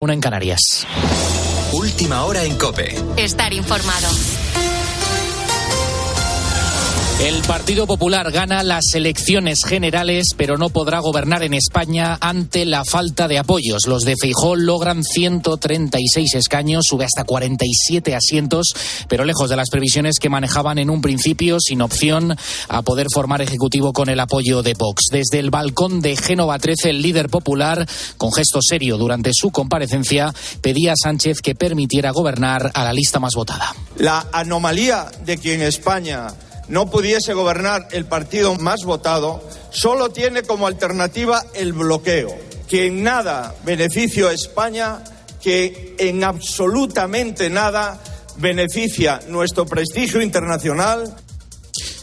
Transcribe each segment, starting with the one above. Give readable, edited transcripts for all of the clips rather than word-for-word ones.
1 en Canarias. Última hora en COPE. Estar informado. El Partido Popular gana las elecciones generales, pero no podrá gobernar en España ante la falta de apoyos. Los de Feijóo logran 136 escaños, sube hasta 47 asientos, pero lejos de las previsiones que manejaban en un principio, sin opción a poder formar ejecutivo con el apoyo de Vox. Desde el balcón de Génova 13, el líder popular, con gesto serio durante su comparecencia, pedía a Sánchez que permitiera gobernar a la lista más votada. La anomalía de que en España no pudiese gobernar el partido más votado solo tiene como alternativa el bloqueo, que en nada beneficia a España, que en absolutamente nada beneficia nuestro prestigio internacional.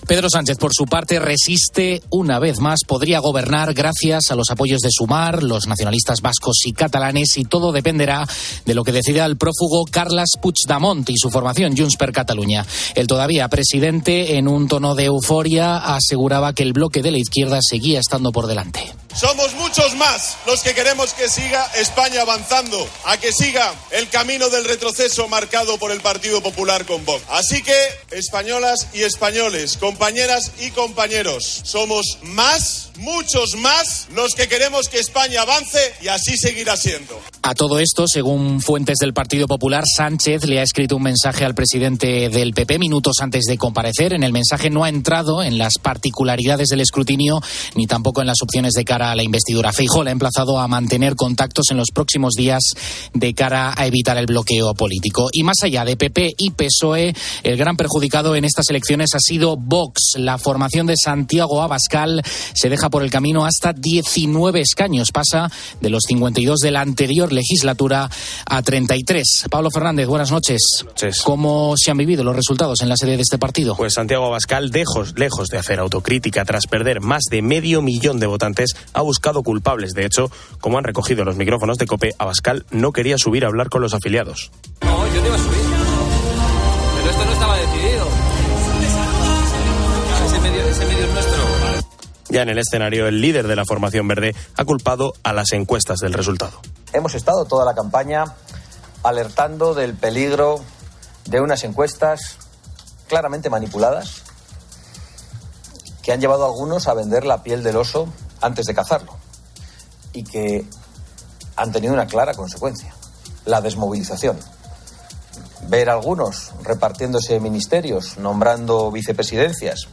Pedro Sánchez, por su parte, resiste una vez más. Podría gobernar gracias a los apoyos de Sumar, los nacionalistas vascos y catalanes, y todo dependerá de lo que decida el prófugo Carles Puigdemont y su formación Junts per Catalunya. El todavía presidente, en un tono de euforia, aseguraba que el bloque de la izquierda seguía estando por delante. Somos muchos más los que queremos que siga España avanzando, a que siga el camino del retroceso marcado por el Partido Popular con Vox. Así que, españolas y españoles, compañeras y compañeros, somos más, muchos más, los que queremos que España avance, y así seguirá siendo. A todo esto, según fuentes del Partido Popular, Sánchez le ha escrito un mensaje al presidente del PP minutos antes de comparecer. En el mensaje no ha entrado en las particularidades del escrutinio ni tampoco en las opciones de cara a la investidura. Feijóo le ha emplazado a mantener contactos en los próximos días de cara a evitar el bloqueo político. Y más allá de PP y PSOE, el gran perjudicado en estas elecciones ha sido Vox. La formación de Santiago Abascal se deja por el camino hasta 19 escaños. Pasa de los 52 de la anterior legislatura a 33. Pablo Fernández, buenas noches. Buenas noches. ¿Cómo se han vivido los resultados en la sede de este partido? Pues Santiago Abascal, lejos de hacer autocrítica tras perder más de 500.000 de votantes, ha buscado culpables. De hecho, como han recogido los micrófonos de COPE, Abascal no quería subir a hablar con los afiliados. No, yo no iba a subir. Pero esto no estaba decidido. Ese medio es nuestro. Ya en el escenario, el líder de la formación verde ha culpado a las encuestas del resultado. Hemos estado toda la campaña alertando del peligro de unas encuestas claramente manipuladas que han llevado a algunos a vender la piel del oso antes de cazarlo y que han tenido una clara consecuencia: la desmovilización. Ver a algunos repartiéndose ministerios, nombrando vicepresidencias,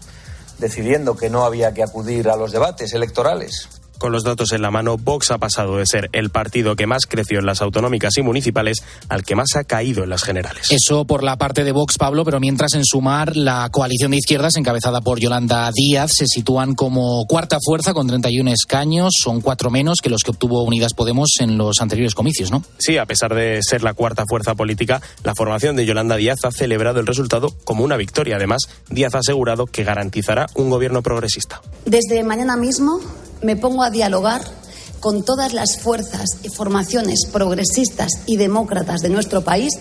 decidiendo que no había que acudir a los debates electorales. Con los datos en la mano, Vox ha pasado de ser el partido que más creció en las autonómicas y municipales al que más ha caído en las generales. Eso por la parte de Vox, Pablo, pero mientras en Sumar, la coalición de izquierdas encabezada por Yolanda Díaz se sitúan como cuarta fuerza con 31 escaños, son 4 menos que los que obtuvo Unidas Podemos en los anteriores comicios, ¿no? Sí, a pesar de ser la cuarta fuerza política, la formación de Yolanda Díaz ha celebrado el resultado como una victoria. Además, Díaz ha asegurado que garantizará un gobierno progresista. Desde mañana mismo me pongo a dialogar con todas las fuerzas y formaciones progresistas y demócratas de nuestro país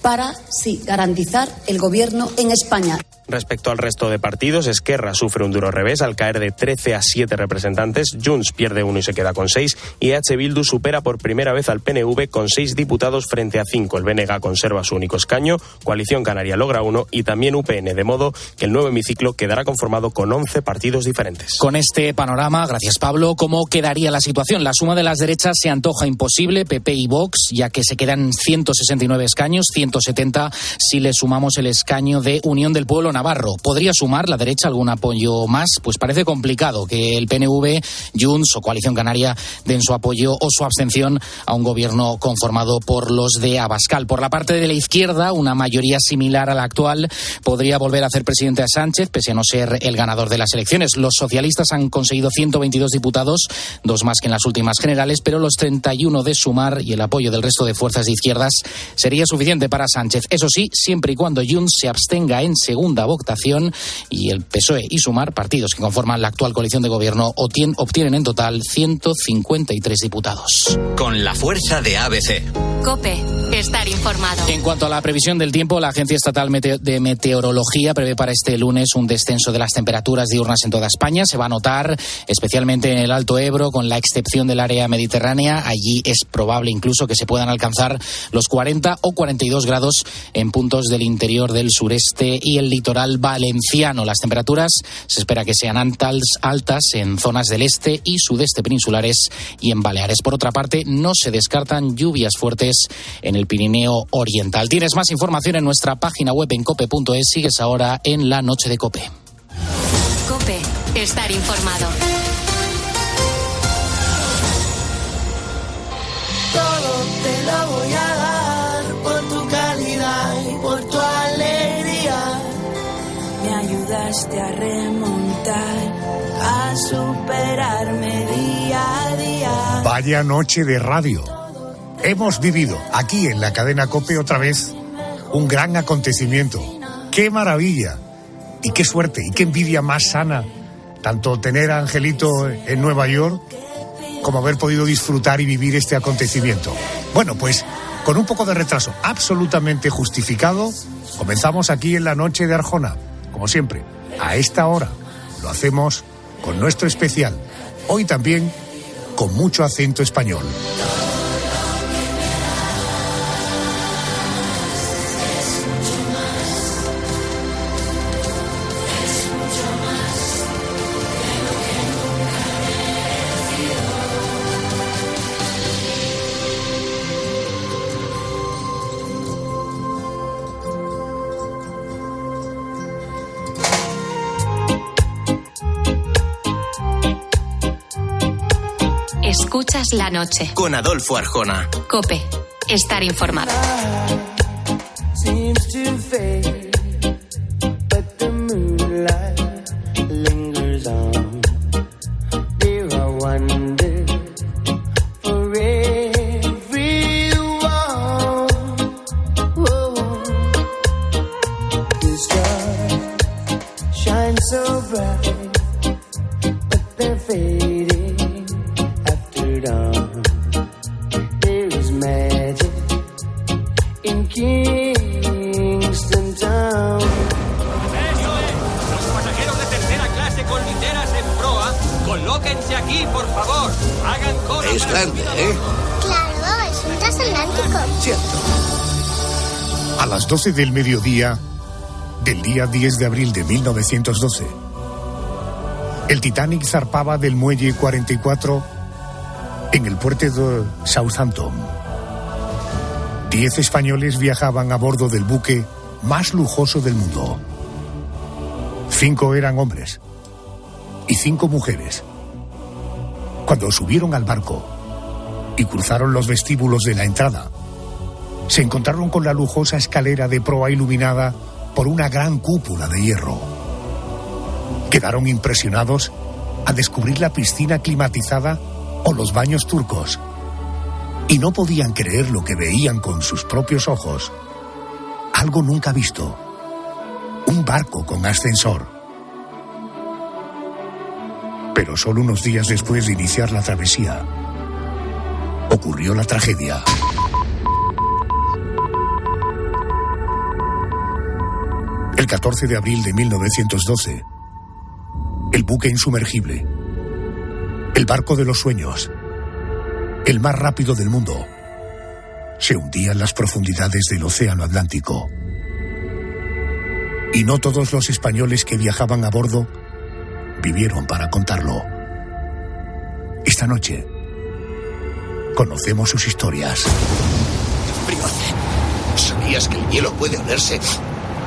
para, sí, garantizar el gobierno en España. Respecto al resto de partidos, Esquerra sufre un duro revés al caer de 13 a 7 representantes, Junts pierde 1 y se queda con 6, y EH Bildu supera por primera vez al PNV con 6 diputados frente a 5. El BNG conserva su único escaño, Coalición Canaria logra 1 y también UPN, de modo que el nuevo hemiciclo quedará conformado con 11 partidos diferentes. Con este panorama, gracias Pablo, ¿cómo quedaría la situación? La suma de las derechas se antoja imposible, PP y Vox, ya que se quedan 169 escaños, 170 si le sumamos el escaño de Unión del Pueblo Navarro. ¿Podría sumar la derecha algún apoyo más? Pues parece complicado que el PNV, Junts o Coalición Canaria den su apoyo o su abstención a un gobierno conformado por los de Abascal. Por la parte de la izquierda, una mayoría similar a la actual podría volver a hacer presidente a Sánchez, pese a no ser el ganador de las elecciones. Los socialistas han conseguido 122 diputados, 2 más que en las últimas generales, pero los 31 de Sumar y el apoyo del resto de fuerzas de izquierdas sería suficiente para Sánchez. Eso sí, siempre y cuando Junts se abstenga en segunda votación y el PSOE y Sumar, partidos que conforman la actual coalición de gobierno, obtienen en total 153 diputados. Con la fuerza de ABC. COPE, estar informado. En cuanto a la previsión del tiempo, la Agencia Estatal de Meteorología prevé para este lunes un descenso de las temperaturas diurnas en toda España. Se va a notar especialmente en el Alto Ebro, con la excepción del área mediterránea. Allí es probable incluso que se puedan alcanzar los 40 o 42 grados en puntos del interior del sureste y el litoral valenciano. Las temperaturas se espera que sean altas en zonas del este y sudeste peninsulares y en Baleares. Por otra parte, no se descartan lluvias fuertes en el Pirineo Oriental. Tienes más información en nuestra página web en cope.es. Sigues ahora en La Noche de Cope. Cope, estar informado. Todo te lo voy a dar por tu calidad y por tu alegría. Me ayudaste a remontar, a superarme día a día. Vaya noche de radio. Hemos vivido aquí en la cadena COPE otra vez un gran acontecimiento. ¡Qué maravilla! Y qué suerte, y qué envidia más sana, tanto tener a Angelito en Nueva York como haber podido disfrutar y vivir este acontecimiento. Bueno, pues con un poco de retraso absolutamente justificado, comenzamos aquí en la noche de Arjona. Como siempre, a esta hora lo hacemos con nuestro especial. Hoy también con mucho acento español. Escuchas La Noche con Adolfo Arjona. Cope, estar informado. A las 12 del mediodía del día 10 de abril de 1912, el Titanic zarpaba del muelle 44 en el puerto de Southampton. 10 españoles viajaban a bordo del buque más lujoso del mundo. 5 eran hombres y 5 mujeres. Cuando subieron al barco y cruzaron los vestíbulos de la entrada, se encontraron con la lujosa escalera de proa iluminada por una gran cúpula de hierro. Quedaron impresionados al descubrir la piscina climatizada o los baños turcos, y no podían creer lo que veían con sus propios ojos. Algo nunca visto: un barco con ascensor. Pero solo unos días después de iniciar la travesía, ocurrió la tragedia. El 14 de abril de 1912, el buque insumergible, el barco de los sueños, el más rápido del mundo, se hundía en las profundidades del Océano Atlántico. Y no todos los españoles que viajaban a bordo vivieron para contarlo. Esta noche conocemos sus historias. Frío hace. ¿Sabías que el hielo puede olerse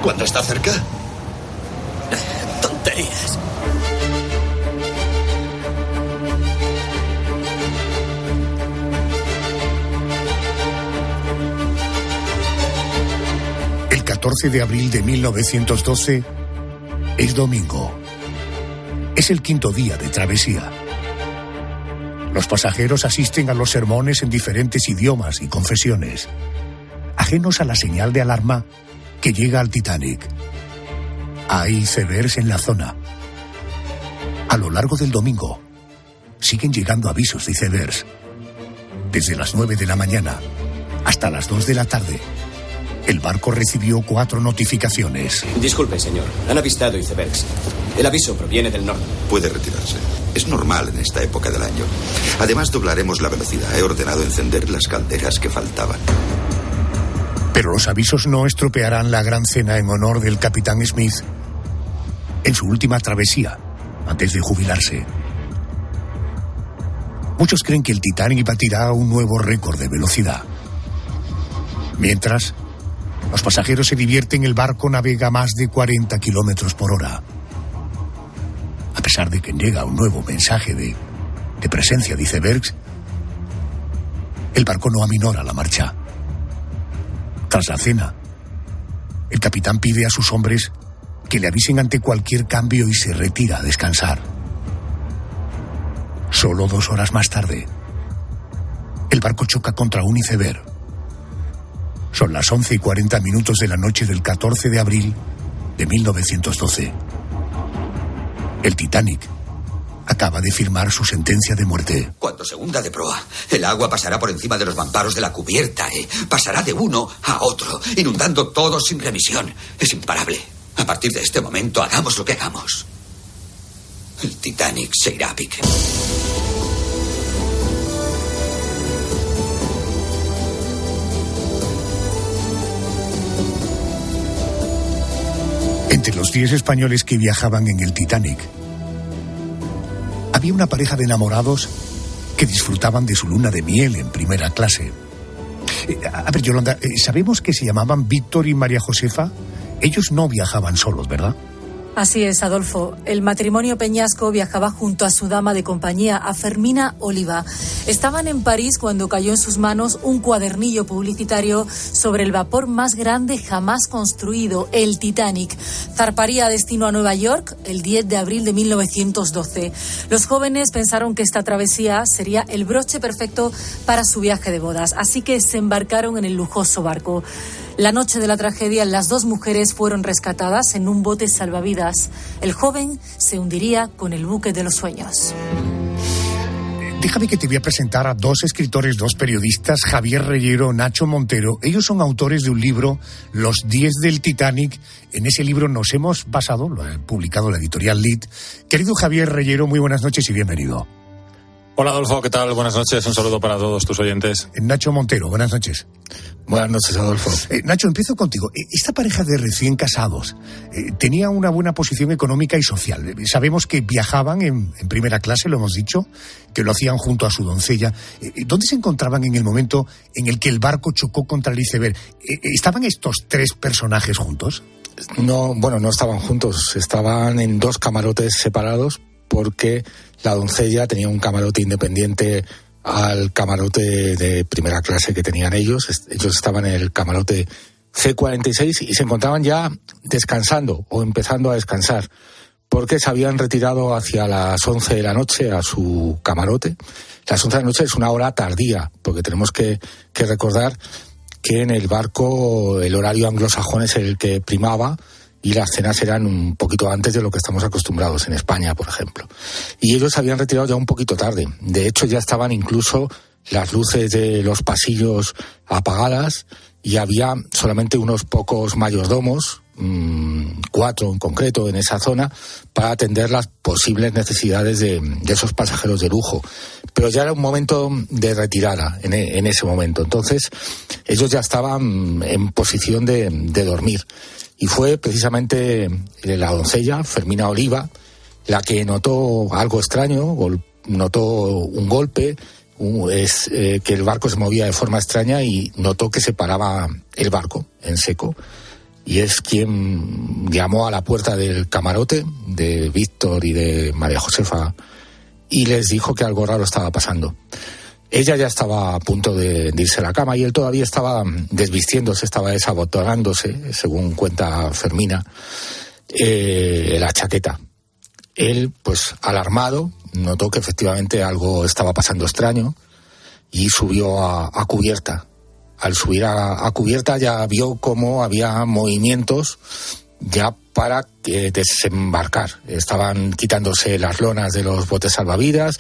cuando está cerca? Tonterías. El 14 de abril de 1912 es domingo. Es el quinto día de travesía. Los pasajeros asisten a los sermones en diferentes idiomas y confesiones, ajenos a la señal de alarma que llega al Titanic. Hay icebergs en la zona. A lo largo del domingo siguen llegando avisos de icebergs. Desde las 9 de la mañana Hasta las 2 de la tarde, el barco recibió 4 notificaciones. Disculpe, señor. Han avistado icebergs. El aviso proviene del norte. Puede retirarse. Es normal en esta época del año. Además, doblaremos la velocidad. He ordenado encender las calderas que faltaban. Pero los avisos no estropearán la gran cena en honor del capitán Smith en su última travesía, antes de jubilarse. Muchos creen que el Titanic batirá un nuevo récord de velocidad. Mientras, los pasajeros se divierten, el barco navega a más de 40 kilómetros por hora. A pesar de que llega un nuevo mensaje de presencia de icebergs, el barco no aminora la marcha. Tras la cena, el capitán pide a sus hombres que le avisen ante cualquier cambio y se retira a descansar. Solo 2 horas más tarde, el barco choca contra un iceberg. Son las 11:40 de la noche del 14 de abril de 1912. El Titanic acaba de firmar su sentencia de muerte. Cuando se hunda de proa, el agua pasará por encima de los mamparos de la cubierta, pasará de uno a otro, inundando todo sin remisión. Es imparable. A partir de este momento, hagamos lo que hagamos, el Titanic se irá a pique. Entre los 10 españoles que viajaban en el Titanic, había una pareja de enamorados que disfrutaban de su luna de miel en primera clase. A ver, Yolanda, sabemos que se llamaban Víctor y María Josefa. Ellos no viajaban solos, ¿verdad? Así es, Adolfo. El matrimonio Peñasco viajaba junto a su dama de compañía, a Fermina Oliva. Estaban en París cuando cayó en sus manos un cuadernillo publicitario sobre el vapor más grande jamás construido, el Titanic. Zarparía destino a Nueva York el 10 de abril de 1912. Los jóvenes pensaron que esta travesía sería el broche perfecto para su viaje de bodas, así que se embarcaron en el lujoso barco. La noche de la tragedia, las 2 mujeres fueron rescatadas en un bote salvavidas. El joven se hundiría con el buque de los sueños. Déjame que te voy a presentar a 2 escritores, 2 periodistas, Javier Reyero, Nacho Montero. Ellos son autores de un libro, Los 10 del Titanic. En ese libro nos hemos basado, lo ha publicado la editorial Lid. Querido Javier Reyero, muy buenas noches y bienvenido. Hola Adolfo, ¿qué tal? Buenas noches, un saludo para todos tus oyentes. Nacho Montero, buenas noches. Buenas noches, Adolfo. Nacho, empiezo contigo. Esta pareja de recién casados tenía una buena posición económica y social. Sabemos que viajaban en primera clase, lo hemos dicho, que lo hacían junto a su doncella. ¿Dónde se encontraban en el momento en el que el barco chocó contra el iceberg? ¿Estaban estos 3 personajes juntos? No, bueno, no estaban juntos. Estaban en 2 camarotes separados porque la doncella tenía un camarote independiente al camarote de primera clase que tenían ellos. Ellos estaban en el camarote C46 y se encontraban ya descansando o empezando a descansar porque se habían retirado hacia las 11 de la noche a su camarote. Las 11 de la noche es una hora tardía porque tenemos que recordar que en el barco el horario anglosajón es el que primaba y las cenas eran un poquito antes de lo que estamos acostumbrados en España, por ejemplo. Y ellos se habían retirado ya un poquito tarde. De hecho, ya estaban incluso las luces de los pasillos apagadas y había solamente unos pocos mayordomos, 4 en concreto en esa zona, para atender las posibles necesidades de esos pasajeros de lujo. Pero ya era un momento de retirada en ese momento. Entonces, ellos ya estaban en posición de dormir. Y fue precisamente la doncella, Fermina Oliva, la que notó algo extraño, notó un golpe, que el barco se movía de forma extraña y notó que se paraba el barco en seco. Y es quien llamó a la puerta del camarote de Víctor y de María Josefa y les dijo que algo raro estaba pasando. Ella ya estaba a punto de irse a la cama y él todavía estaba desvistiéndose, estaba desabotonándose, según cuenta Fermina, la chaqueta. Él, pues alarmado, notó que efectivamente algo estaba pasando extraño y subió a cubierta. Al subir a cubierta ya vio cómo había movimientos ya para desembarcar. Estaban quitándose las lonas de los botes salvavidas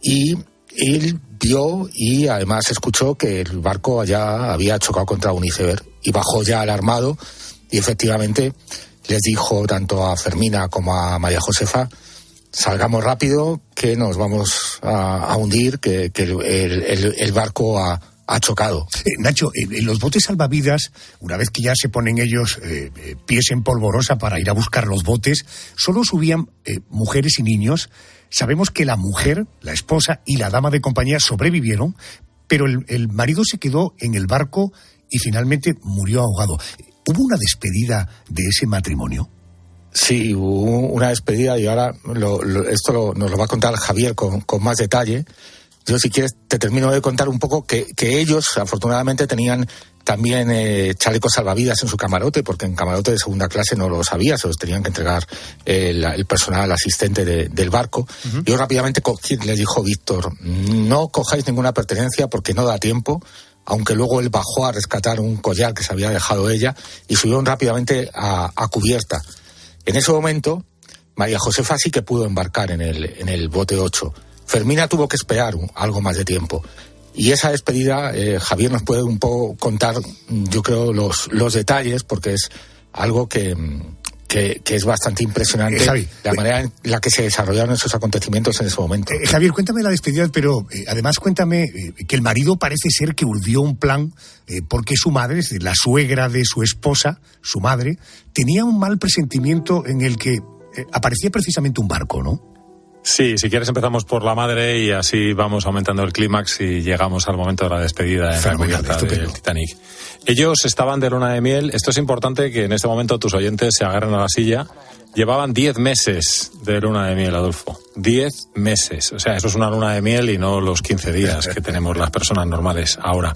y él vio y además escuchó que el barco ya había chocado contra un iceberg y bajó ya alarmado y efectivamente les dijo tanto a Fermina como a María Josefa: salgamos rápido, que nos vamos a hundir, que el barco ha chocado. Nacho, en los botes salvavidas, una vez que ya se ponen ellos pies en polvorosa para ir a buscar los botes, solo subían mujeres y niños. Sabemos que la mujer, la esposa y la dama de compañía sobrevivieron, pero el marido se quedó en el barco y finalmente murió ahogado. ¿Hubo una despedida de ese matrimonio? Sí, hubo una despedida y ahora esto nos lo va a contar Javier con más detalle. Yo, si quieres, te termino de contar un poco que ellos, afortunadamente, tenían también chalecos salvavidas en su camarote, porque en camarote de segunda clase no los había, se los tenían que entregar el personal asistente del barco. Uh-huh. Yo rápidamente les dijo Víctor: no cojáis ninguna pertenencia porque no da tiempo, aunque luego él bajó a rescatar un collar que se había dejado ella y subieron rápidamente a cubierta. En ese momento, María Josefa sí que pudo embarcar en el bote 8. Fermina tuvo que esperar algo más de tiempo. Y esa despedida, Javier nos puede un poco contar, yo creo, los detalles, porque es algo que es bastante impresionante, Javi, la manera en la que se desarrollaron esos acontecimientos en ese momento. Javier, cuéntame la despedida, pero además cuéntame que el marido parece ser que urdió un plan porque su madre, es decir, la suegra de su esposa, su madre, tenía un mal presentimiento en el que aparecía precisamente un barco, ¿no? Sí, si quieres empezamos por la madre y así vamos aumentando el clímax y llegamos al momento de la despedida en la cubierta del Titanic. Ellos estaban de luna de miel. Esto es importante que en este momento tus oyentes se agarren a la silla. Llevaban 10 meses de luna de miel, Adolfo. 10 meses. O sea, eso es una luna de miel y no los 15 días que tenemos las personas normales ahora.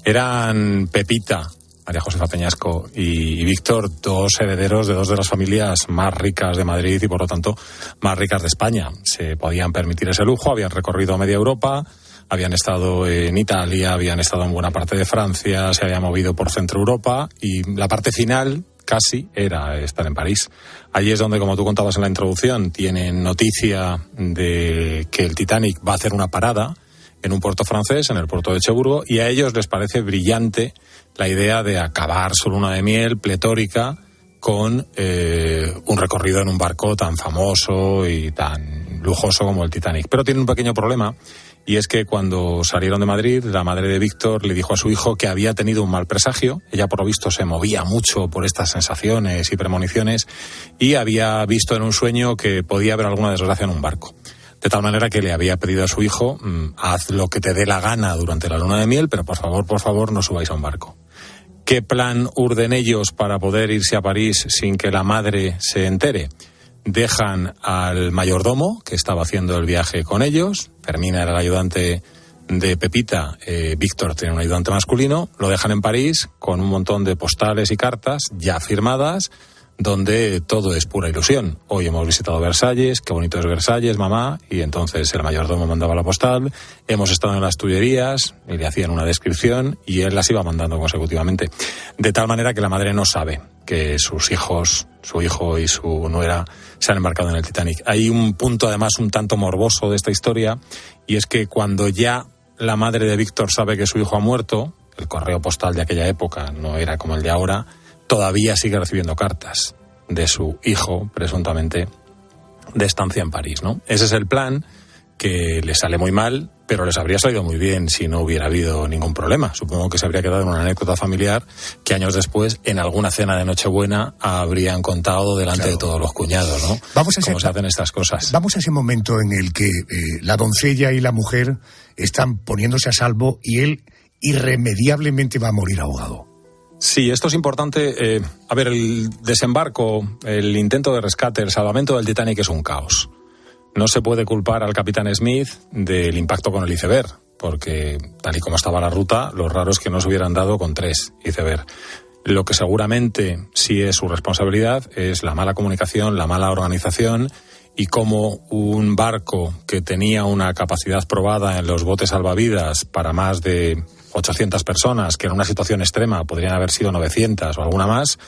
Eran Pepita, María Josefa Peñasco y Víctor, dos herederos de dos de las familias más ricas de Madrid y por lo tanto más ricas de España. Se podían permitir ese lujo, habían recorrido media Europa, habían estado en Italia, habían estado en buena parte de Francia, se habían movido por Centro Europa y la parte final casi era estar en París. Allí es donde, como tú contabas en la introducción, tienen noticia de que el Titanic va a hacer una parada en un puerto francés, en el puerto de Cherbourg, y a ellos les parece brillante la idea de acabar su luna de miel pletórica con un recorrido en un barco tan famoso y tan lujoso como el Titanic. Pero tiene un pequeño problema, y es que cuando salieron de Madrid, la madre de Víctor le dijo a su hijo que había tenido un mal presagio. Ella, por lo visto, se movía mucho por estas sensaciones y premoniciones y había visto en un sueño que podía haber alguna desgracia en un barco. De tal manera que le había pedido a su hijo: haz lo que te dé la gana durante la luna de miel, pero por favor, no subáis a un barco. ¿Qué plan urden ellos para poder irse a París sin que la madre se entere? Dejan al mayordomo, que estaba haciendo el viaje con ellos. Fermina era el ayudante de Pepita, Víctor tiene un ayudante masculino. Lo dejan en París con un montón de postales y cartas ya firmadas, donde todo es pura ilusión. Hoy hemos visitado Versalles, qué bonito es Versalles, mamá, y entonces el mayordomo mandaba la postal. Hemos estado en las Tullerías y le hacían una descripción y él las iba mandando consecutivamente. De tal manera que la madre no sabe que sus hijos, su hijo y su nuera, se han embarcado en el Titanic. Hay un punto además un tanto morboso de esta historia, y es que cuando ya la madre de Víctor sabe que su hijo ha muerto, el correo postal de aquella época no era como el de ahora, todavía sigue recibiendo cartas de su hijo, presuntamente, de estancia en París, ¿no? Ese es el plan, que les sale muy mal, pero les habría salido muy bien si no hubiera habido ningún problema. Supongo que se habría quedado en una anécdota familiar que años después, en alguna cena de Nochebuena, habrían contado delante de todos los cuñados, ¿no? ¿Cómo se hacen estas cosas? Vamos a ese momento en el que la doncella y la mujer están poniéndose a salvo y él irremediablemente va a morir ahogado. Sí, esto es importante. A ver, el desembarco, el intento de rescate, el salvamento del Titanic es un caos. No se puede culpar al capitán Smith del impacto con el iceberg, porque tal y como estaba la ruta, lo raro es que no se hubieran dado con 3 iceberg. Lo que seguramente sí es su responsabilidad es la mala comunicación, la mala organización, y cómo un barco que tenía una capacidad probada en los botes salvavidas para más de 800 personas, que en una situación extrema podrían haber sido 900 o alguna más,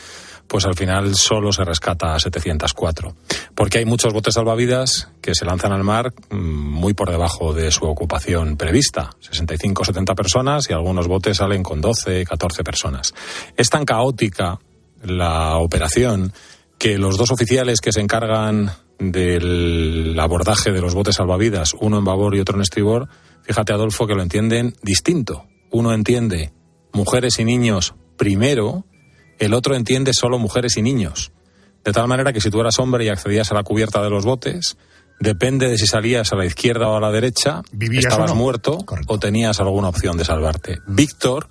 pues al final solo se rescata a 704. Porque hay muchos botes salvavidas que se lanzan al mar muy por debajo de su ocupación prevista. 65 o 70 personas y algunos botes salen con 12, 14 personas. Es tan caótica la operación que los dos oficiales que se encargan del abordaje de los botes salvavidas, uno en babor y otro en estribor, fíjate, Adolfo, que lo entienden distinto. Uno entiende mujeres y niños primero, el otro entiende solo mujeres y niños. De tal manera que si tú eras hombre y accedías a la cubierta de los botes, depende de si salías a la izquierda o a la derecha, estabas muerto. Correcto. O tenías alguna opción de salvarte. Víctor,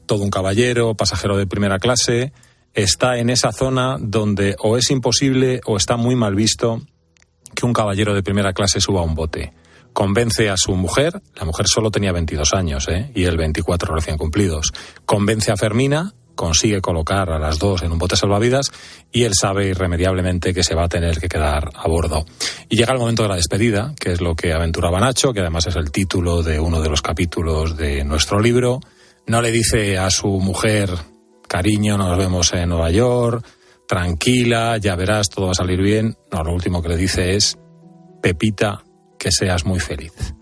todo un caballero, pasajero de primera clase, está en esa zona donde o es imposible o está muy mal visto que un caballero de primera clase suba a un bote. Convence a su mujer, la mujer solo tenía 22 años, y él 24 recién cumplidos. Convence a Fermina, consigue colocar a las dos en un bote salvavidas y él sabe irremediablemente que se va a tener que quedar a bordo. Y llega el momento de la despedida, que es lo que aventuraba Nacho, que además es el título de uno de los capítulos de nuestro libro. No le dice a su mujer: cariño, nos vemos en Nueva York, tranquila, ya verás, todo va a salir bien. No, lo último que le dice es: Pepita, que seas muy feliz.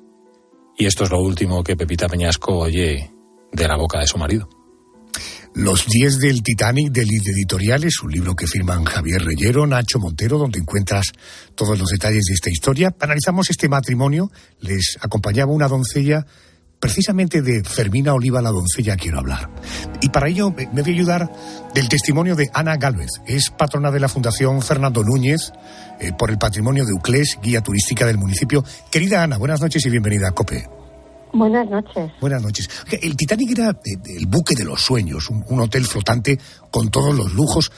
Y esto es lo último que Pepita Peñasco oye de la boca de su marido. Los 10 del Titanic, de Lid Editoriales, un libro que firman Javier Reyero, Nacho Montero, donde encuentras todos los detalles de esta historia. Analizamos este matrimonio, les acompañaba una doncella. Precisamente de Fermina Oliva, la doncella, quiero hablar. Y para ello me voy a ayudar del testimonio de Ana Gálvez. Es patrona de la Fundación Fernando Núñez por el patrimonio de Uclés, guía turística del municipio. Querida Ana, buenas noches y bienvenida a COPE. Buenas noches. Buenas noches. El Titanic era el buque de los sueños, un hotel flotante con todos los lujos.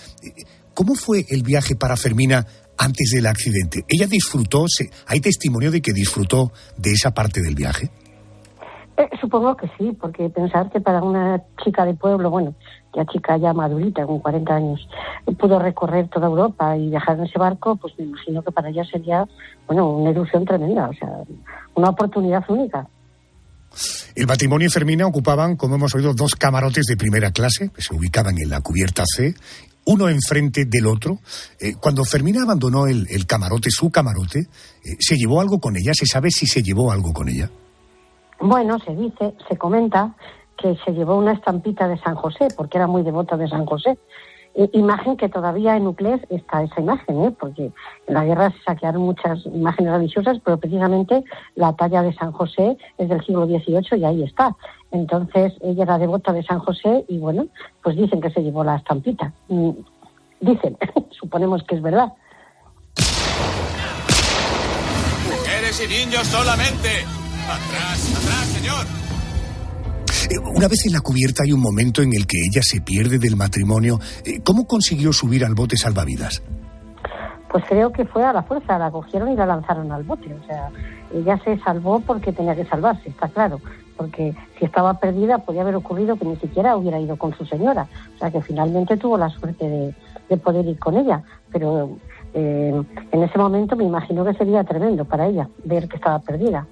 ¿Cómo fue el viaje para Fermina antes del accidente? ¿Ella disfrutó? ¿Hay testimonio de que disfrutó de esa parte del viaje? Supongo que sí, porque pensar que para una chica de pueblo, bueno, ya chica ya madurita, con 40 años, pudo recorrer toda Europa y viajar en ese barco, pues me imagino que para ella sería, bueno, una ilusión tremenda, o sea, una oportunidad única. El matrimonio y Fermina ocupaban, como hemos oído, 2 camarotes de primera clase, que se ubicaban en la cubierta C, uno enfrente del otro. Cuando Fermina abandonó el camarote, su camarote, ¿se llevó algo con ella? ¿Se sabe si se llevó algo con ella? Bueno, se comenta que se llevó una estampita de San José, porque era muy devota de San José. Imagen que todavía en Uclés está esa imagen, porque en la guerra se saquearon muchas imágenes religiosas, pero precisamente la talla de San José es del siglo XVIII y ahí está. Entonces ella era devota de San José y bueno, pues dicen que se llevó la estampita. Dicen, suponemos que es verdad. Mujeres y niños solamente. ¡Atrás, atrás, señor! Una vez en la cubierta hay un momento en el que ella se pierde del matrimonio. ¿Cómo consiguió subir al bote salvavidas? Pues creo que fue a la fuerza, la cogieron y la lanzaron al bote. O sea, ella se salvó porque tenía que salvarse, está claro. Porque si estaba perdida podía haber ocurrido que ni siquiera hubiera ido con su señora. O sea, que finalmente tuvo la suerte de poder ir con ella. Pero en ese momento me imagino que sería tremendo para ella ver que estaba perdida.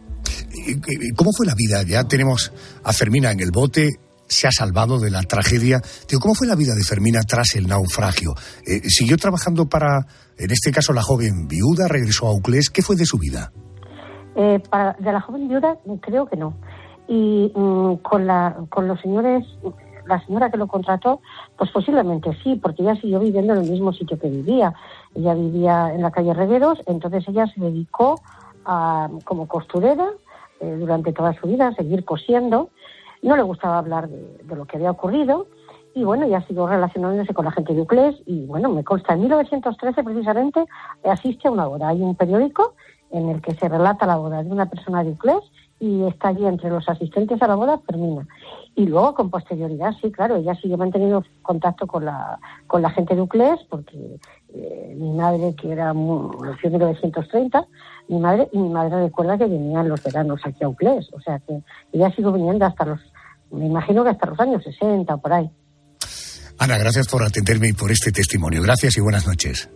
¿Cómo fue la vida? Ya tenemos a Fermina en el bote, se ha salvado de la tragedia. ¿Cómo fue la vida de Fermina tras el naufragio? ¿Siguió trabajando para, en este caso, la joven viuda? ¿Regresó a Uclés? ¿Qué fue de su vida? De la joven viuda creo que no. Y con los señores, la señora que lo contrató, pues posiblemente sí, porque ella siguió viviendo en el mismo sitio que vivía. Ella vivía en la calle Regueros, entonces ella se dedicó como costurera durante toda su vida, a seguir cosiendo. No le gustaba hablar de lo que había ocurrido y bueno, ya siguió relacionándose con la gente de Uclés y bueno, me consta, en 1913 precisamente asiste a una boda. Hay un periódico en el que se relata la boda de una persona de Uclés y está allí entre los asistentes a la boda Fermina. Y luego, con posterioridad, sí, claro, ella sigue manteniendo contacto con la gente de Uclés, porque mi madre, que nació en 1930, mi madre recuerda que venían los veranos aquí a Uclés, o sea que ella sigue viniendo me imagino que hasta los años 60 o por ahí. Ana, gracias por atenderme y por este testimonio. Gracias y buenas noches.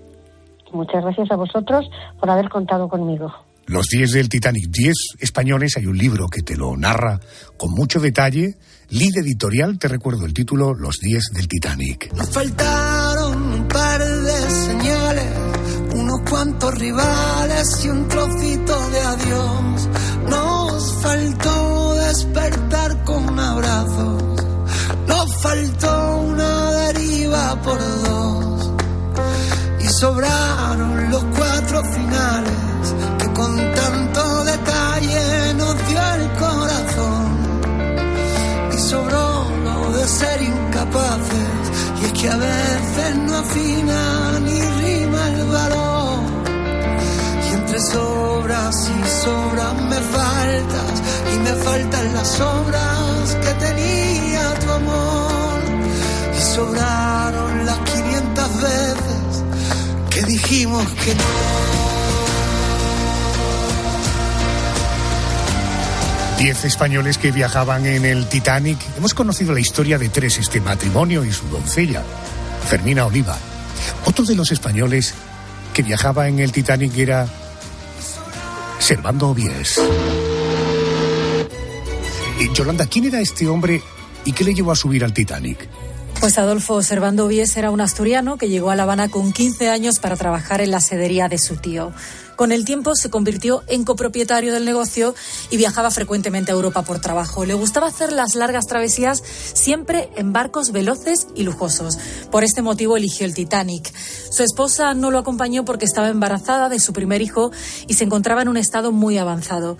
Muchas gracias a vosotros por haber contado conmigo. Los 10 del Titanic, 10 españoles, hay un libro que te lo narra con mucho detalle. Lid Editorial, te recuerdo el título, Los 10 del Titanic. Nos faltaron par de señales, unos cuantos rivales y un trocito de adiós. Nos faltó despertar con abrazos, nos faltó una deriva por dos, y sobraron los 4 finales que con tanto detalle nos dio el corazón. Y sobró lo de ser incapaces, y es que a veces no afina ni rima el valor. Y entre sobras y sobras me faltas, y me faltan las sobras que tenía tu amor. Y sobraron las 500 veces que dijimos que no. 10 españoles que viajaban en el Titanic. Hemos conocido la historia de 3, este matrimonio y su doncella, Fermina Oliva. Otro de los españoles que viajaba en el Titanic era Servando Obies. Yolanda, ¿quién era este hombre y qué le llevó a subir al Titanic? Pues Adolfo Servando Obies era un asturiano que llegó a La Habana con 15 años para trabajar en la sedería de su tío. Con el tiempo se convirtió en copropietario del negocio y viajaba frecuentemente a Europa por trabajo. Le gustaba hacer las largas travesías siempre en barcos veloces y lujosos. Por este motivo eligió el Titanic. Su esposa no lo acompañó porque estaba embarazada de su primer hijo y se encontraba en un estado muy avanzado.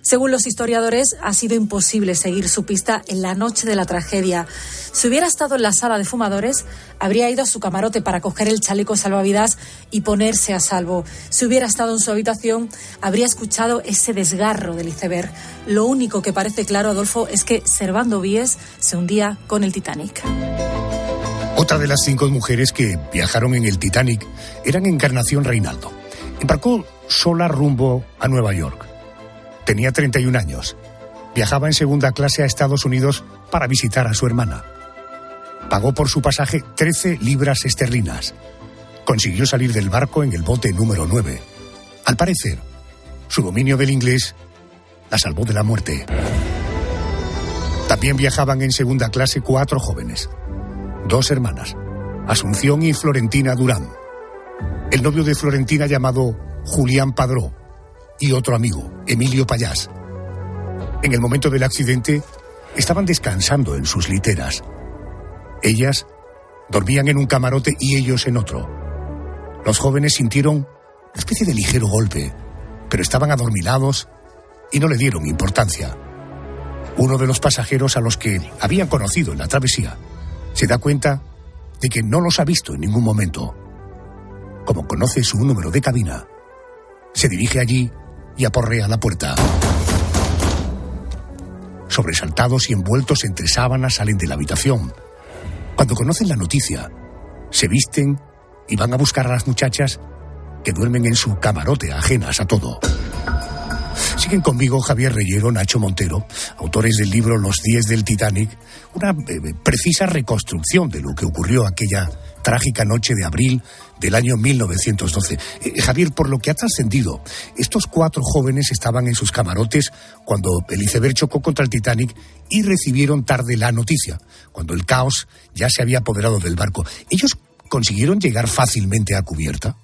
Según los historiadores, ha sido imposible seguir su pista en la noche de la tragedia. Si hubiera estado en la sala de fumadores, habría ido a su camarote para coger el chaleco salvavidas y ponerse a salvo. Si hubiera estado en su habitación, habría escuchado ese desgarro del iceberg. Lo único que parece claro, Adolfo, es que Servando Obies se hundía con el Titanic. Otra de las 5 mujeres que viajaron en el Titanic eran Encarnación Reinaldo. Embarcó sola rumbo a Nueva York. Tenía 31 años. Viajaba en segunda clase a Estados Unidos para visitar a su hermana. Pagó por su pasaje 13 libras esterlinas. Consiguió salir del barco en el bote número 9. Al parecer, su dominio del inglés la salvó de la muerte. También viajaban en segunda clase 4 jóvenes. 2 hermanas, Asunción y Florentina Durán. El novio de Florentina llamado Julián Padró. Y otro amigo, Emilio Payás. En el momento del accidente, estaban descansando en sus literas. Ellas dormían en un camarote y ellos en otro. Los jóvenes sintieron una especie de ligero golpe, pero estaban adormilados y no le dieron importancia. Uno de los pasajeros a los que habían conocido en la travesía se da cuenta de que no los ha visto en ningún momento. Como conoce su número de cabina, se dirige allí y aporrea la puerta. Sobresaltados y envueltos entre sábanas salen de la habitación. Cuando conocen la noticia, se visten y van a buscar a las muchachas que duermen en su camarote, ajenas a todo. Siguen conmigo Javier Reyero, Nacho Montero, autores del libro Los 10 del Titanic, una precisa reconstrucción de lo que ocurrió aquella trágica noche de abril del año 1912. Javier, por lo que ha trascendido, estos 4 jóvenes estaban en sus camarotes cuando el iceberg chocó contra el Titanic y recibieron tarde la noticia, cuando el caos ya se había apoderado del barco. ¿Ellos consiguieron llegar fácilmente a cubierta?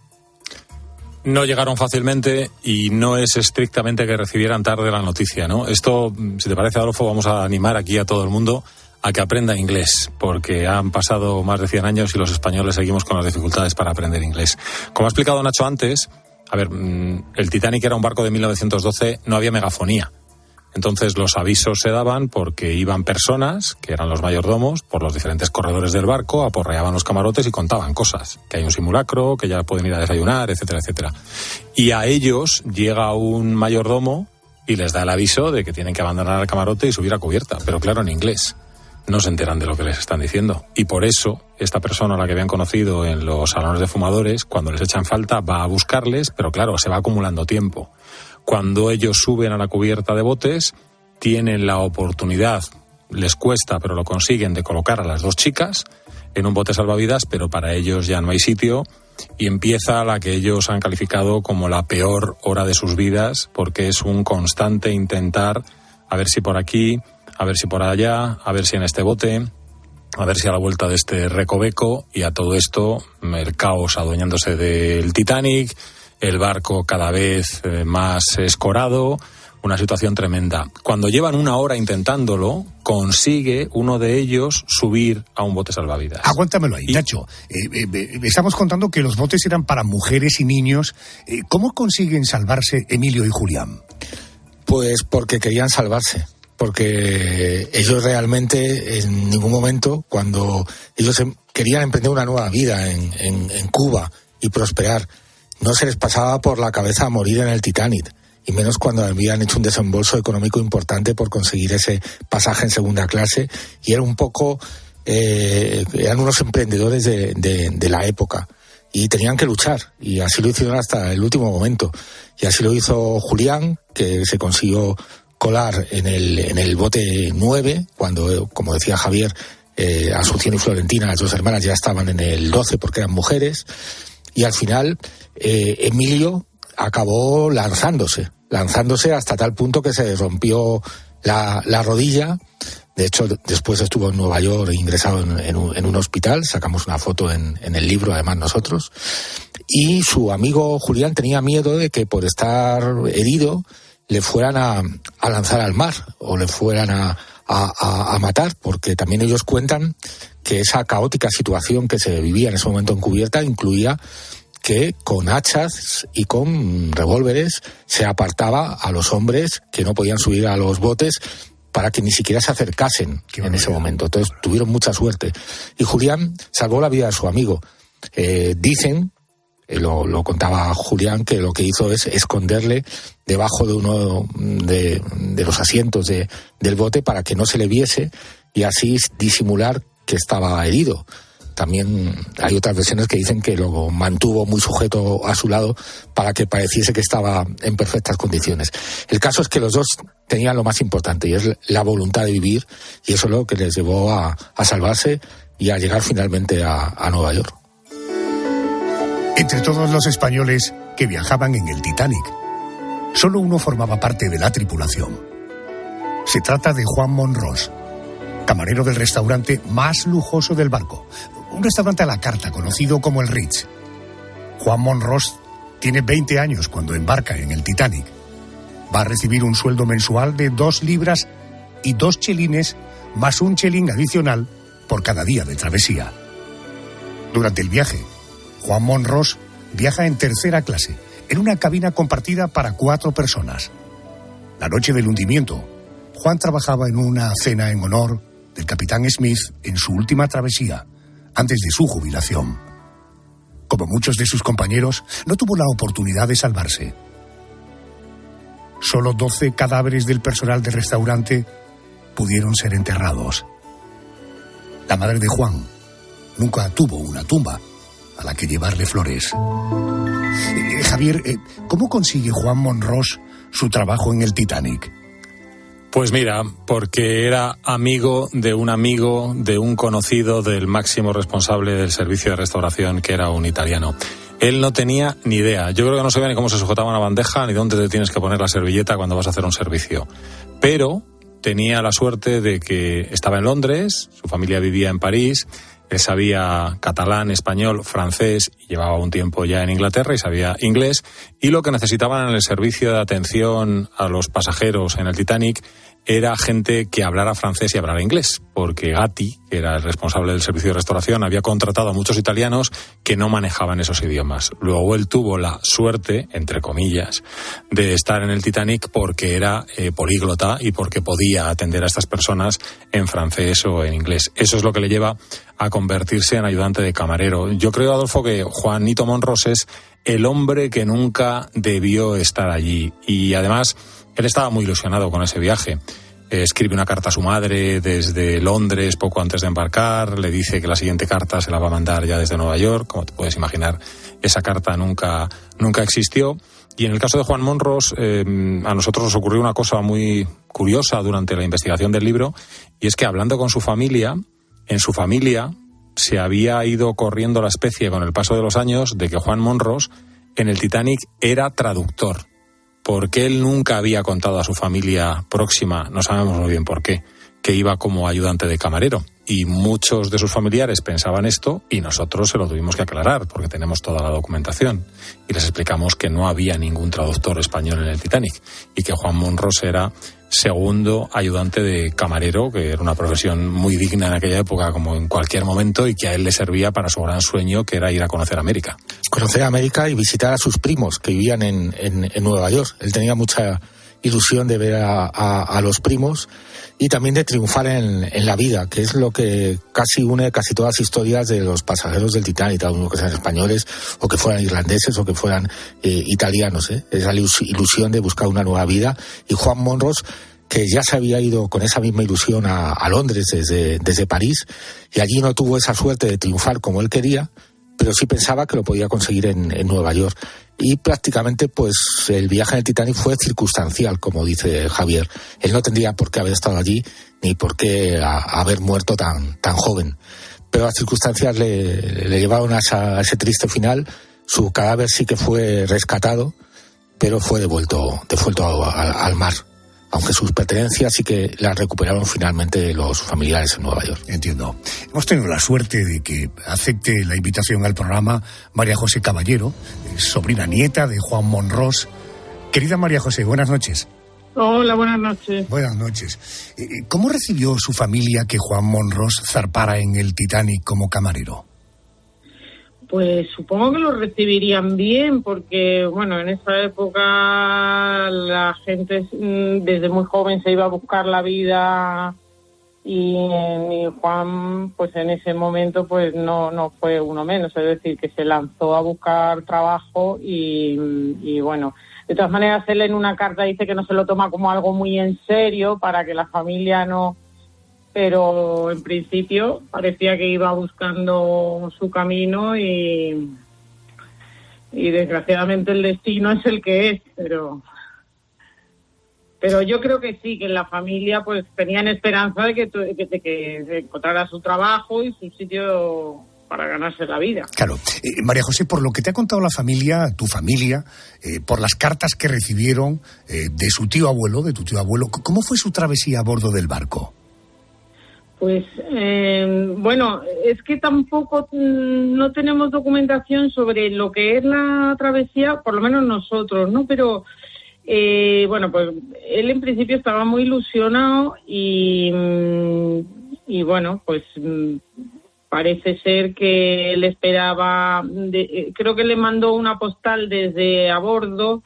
No llegaron fácilmente y no es estrictamente que recibieran tarde la noticia, ¿no? Esto, si te parece, Adolfo, vamos a animar aquí a todo el mundo a que aprenda inglés, porque han pasado más de 100 años y los españoles seguimos con las dificultades para aprender inglés. Como ha explicado Nacho antes, el Titanic era un barco de 1912, no había megafonía. Entonces los avisos se daban porque iban personas, que eran los mayordomos, por los diferentes corredores del barco, aporreaban los camarotes y contaban cosas, que hay un simulacro, que ya pueden ir a desayunar, etcétera, etcétera. Y a ellos llega un mayordomo y les da el aviso de que tienen que abandonar el camarote y subir a cubierta, pero claro, en inglés. No se enteran de lo que les están diciendo. Y por eso, esta persona a la que habían conocido en los salones de fumadores, cuando les echan falta, va a buscarles, pero claro, se va acumulando tiempo. Cuando ellos suben a la cubierta de botes, tienen la oportunidad, les cuesta, pero lo consiguen, de colocar a las 2 chicas en un bote salvavidas, pero para ellos ya no hay sitio, y empieza la que ellos han calificado como la peor hora de sus vidas, porque es un constante intentar, a ver si por aquí, a ver si por allá, a ver si en este bote. A ver si a la vuelta de este recoveco y a todo esto, el caos adueñándose del Titanic, el barco cada vez más escorado, una situación tremenda. Cuando llevan 1 hora intentándolo, consigue uno de ellos subir a un bote salvavidas. Aguántamelo ahí, Nacho. Estamos contando que los botes eran para mujeres y niños. ¿Cómo consiguen salvarse Emilio y Julián? Pues porque querían salvarse. Porque ellos realmente en ningún momento, cuando ellos querían emprender una nueva vida en Cuba y prosperar, no se les pasaba por la cabeza morir en el Titanic, y menos cuando habían hecho un desembolso económico importante por conseguir ese pasaje en segunda clase, y era un poco, eran unos emprendedores de la época, y tenían que luchar, y así lo hicieron hasta el último momento, y así lo hizo Julián, que se consiguió colar en el bote 9, cuando, como decía Javier, Asunción y Florentina, las 2 hermanas, ya estaban en el 12 porque eran mujeres, y al final Emilio acabó lanzándose hasta tal punto que se rompió la rodilla. De hecho, después estuvo en Nueva York ingresado en un hospital, sacamos una foto en el libro, además nosotros, y su amigo Julián tenía miedo de que por estar herido le fueran a lanzar al mar o le fueran a matar, porque también ellos cuentan que esa caótica situación que se vivía en ese momento en cubierta incluía que con hachas y con revólveres se apartaba a los hombres que no podían subir a los botes para que ni siquiera se acercasen en ese momento. Entonces tuvieron mucha suerte. Y Julián salvó la vida de su amigo. Dicen, lo contaba Julián, que lo que hizo es esconderle debajo de uno de los asientos del bote para que no se le viese y así disimular que estaba herido. También hay otras versiones que dicen que lo mantuvo muy sujeto a su lado para que pareciese que estaba en perfectas condiciones. El caso es que los dos tenían lo más importante, y es la voluntad de vivir, y eso es lo que les llevó a salvarse y a llegar finalmente a Nueva York. Entre todos los españoles que viajaban en el Titanic, solo uno formaba parte de la tripulación. Se trata de Juan Monros, camarero del restaurante más lujoso del barco, un restaurante a la carta conocido como el Ritz. Juan Monros tiene 20 años cuando embarca en el Titanic. Va a recibir un sueldo mensual de 2 libras y 2 chelines, más un chelín adicional por cada día de travesía. Durante el viaje, Juan Monros viaja en tercera clase, en una cabina compartida para 4 personas. La noche del hundimiento, Juan trabajaba en una cena en honor del capitán Smith en su última travesía, antes de su jubilación. Como muchos de sus compañeros, no tuvo la oportunidad de salvarse. Solo 12 cadáveres del personal del restaurante pudieron ser enterrados. La madre de Juan nunca tuvo una tumba a la que llevarle flores. Javier, ¿cómo consigue Juan Monros su trabajo en el Titanic? Pues mira, porque era amigo de un conocido del máximo responsable del servicio de restauración, que era un italiano. Él no tenía ni idea. Yo creo que no sabía ni cómo se sujetaba una bandeja, ni dónde te tienes que poner la servilleta cuando vas a hacer un servicio. Pero tenía la suerte de que estaba en Londres, su familia vivía en París, él sabía catalán, español, francés, y llevaba un tiempo ya en Inglaterra y sabía inglés, y lo que necesitaban en el servicio de atención a los pasajeros en el Titanic era gente que hablara francés y hablara inglés, porque Gatti, que era el responsable del servicio de restauración, había contratado a muchos italianos que no manejaban esos idiomas. Luego él tuvo la suerte, entre comillas, de estar en el Titanic porque era políglota y porque podía atender a estas personas en francés o en inglés. Eso es lo que le lleva a convertirse en ayudante de camarero. Yo creo, Adolfo, que Juanito Monros es el hombre que nunca debió estar allí, y además él estaba muy ilusionado con ese viaje. Escribe una carta a su madre desde Londres poco antes de embarcar, le dice que la siguiente carta se la va a mandar ya desde Nueva York. Como te puedes imaginar, esa carta nunca existió. Y en el caso de Juan Monros, a nosotros nos ocurrió una cosa muy curiosa durante la investigación del libro, y es que hablando con su familia, en su familia se había ido corriendo la especie con el paso de los años de que Juan Monros en el Titanic era traductor, porque él nunca había contado a su familia próxima, no sabemos muy bien por qué, que iba como ayudante de camarero. y muchos de sus familiares pensaban esto y nosotros se lo tuvimos que aclarar porque tenemos toda la documentación y les explicamos que no había ningún traductor español en el Titanic y que Juan Monros era segundo ayudante de camarero, que era una profesión muy digna en aquella época como en cualquier momento y que a él le servía para su gran sueño, que era ir a conocer América. Conocer América y visitar a sus primos que vivían en Nueva York. Él tenía mucha ilusión de ver a los primos y también de triunfar en la vida, que es lo que casi une casi todas las historias de los pasajeros del Titanic, tanto que sean españoles o que fueran irlandeses o que fueran italianos, esa ilusión de buscar una nueva vida. Y Juan Monros, que ya se había ido con esa misma ilusión a Londres desde París, y allí no tuvo esa suerte de triunfar como él quería, pero sí pensaba que lo podía conseguir en Nueva York. Y prácticamente pues el viaje en el Titanic fue circunstancial, como dice Javier. Él no tendría por qué haber estado allí ni por qué haber muerto tan joven. Pero las circunstancias le llevaron a ese triste final. Su cadáver sí que fue rescatado, pero fue devuelto al mar. Aunque sus pertenencias sí que las recuperaron finalmente los familiares en Nueva York. Entiendo. Hemos tenido la suerte de que acepte la invitación al programa María José Caballero, sobrina nieta de Juan Monros. Querida María José, buenas noches. Hola, buenas noches. Buenas noches. ¿Cómo recibió su familia que Juan Monros zarpara en el Titanic como camarero? Pues supongo que lo recibirían bien, porque, bueno, en esa época la gente desde muy joven se iba a buscar la vida y Juan, pues en ese momento, pues no fue uno menos, es decir, que se lanzó a buscar trabajo y bueno, de todas maneras él en una carta dice que no se lo toma como algo muy en serio para que la familia no... Pero en principio parecía que iba buscando su camino y desgraciadamente el destino es el que es, pero yo creo que sí, que en la familia pues tenían esperanza de que encontrara su trabajo y su sitio para ganarse la vida. Claro. María José, por lo que te ha contado la familia, tu familia, por las cartas que recibieron de tu tío abuelo, ¿cómo fue su travesía a bordo del barco? Pues, bueno, es que tampoco no tenemos documentación sobre lo que es la travesía, por lo menos nosotros, ¿no? Pero, bueno, pues él en principio estaba muy ilusionado y bueno, pues parece ser que él esperaba, creo que le mandó una postal desde a bordo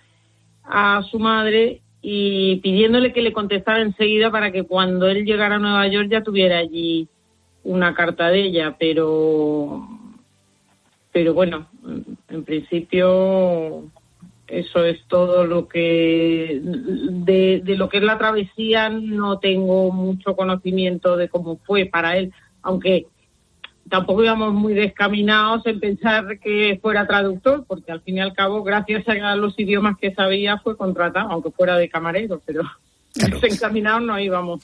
a su madre y pidiéndole que le contestara enseguida para que cuando él llegara a Nueva York ya tuviera allí una carta de ella, pero bueno, en principio eso es todo lo que de lo que es la travesía. No tengo mucho conocimiento de cómo fue para él, aunque tampoco íbamos muy descaminados en pensar que fuera traductor, porque al fin y al cabo, gracias a los idiomas que sabía, fue contratado, aunque fuera de camarero, pero claro, desencaminados no íbamos.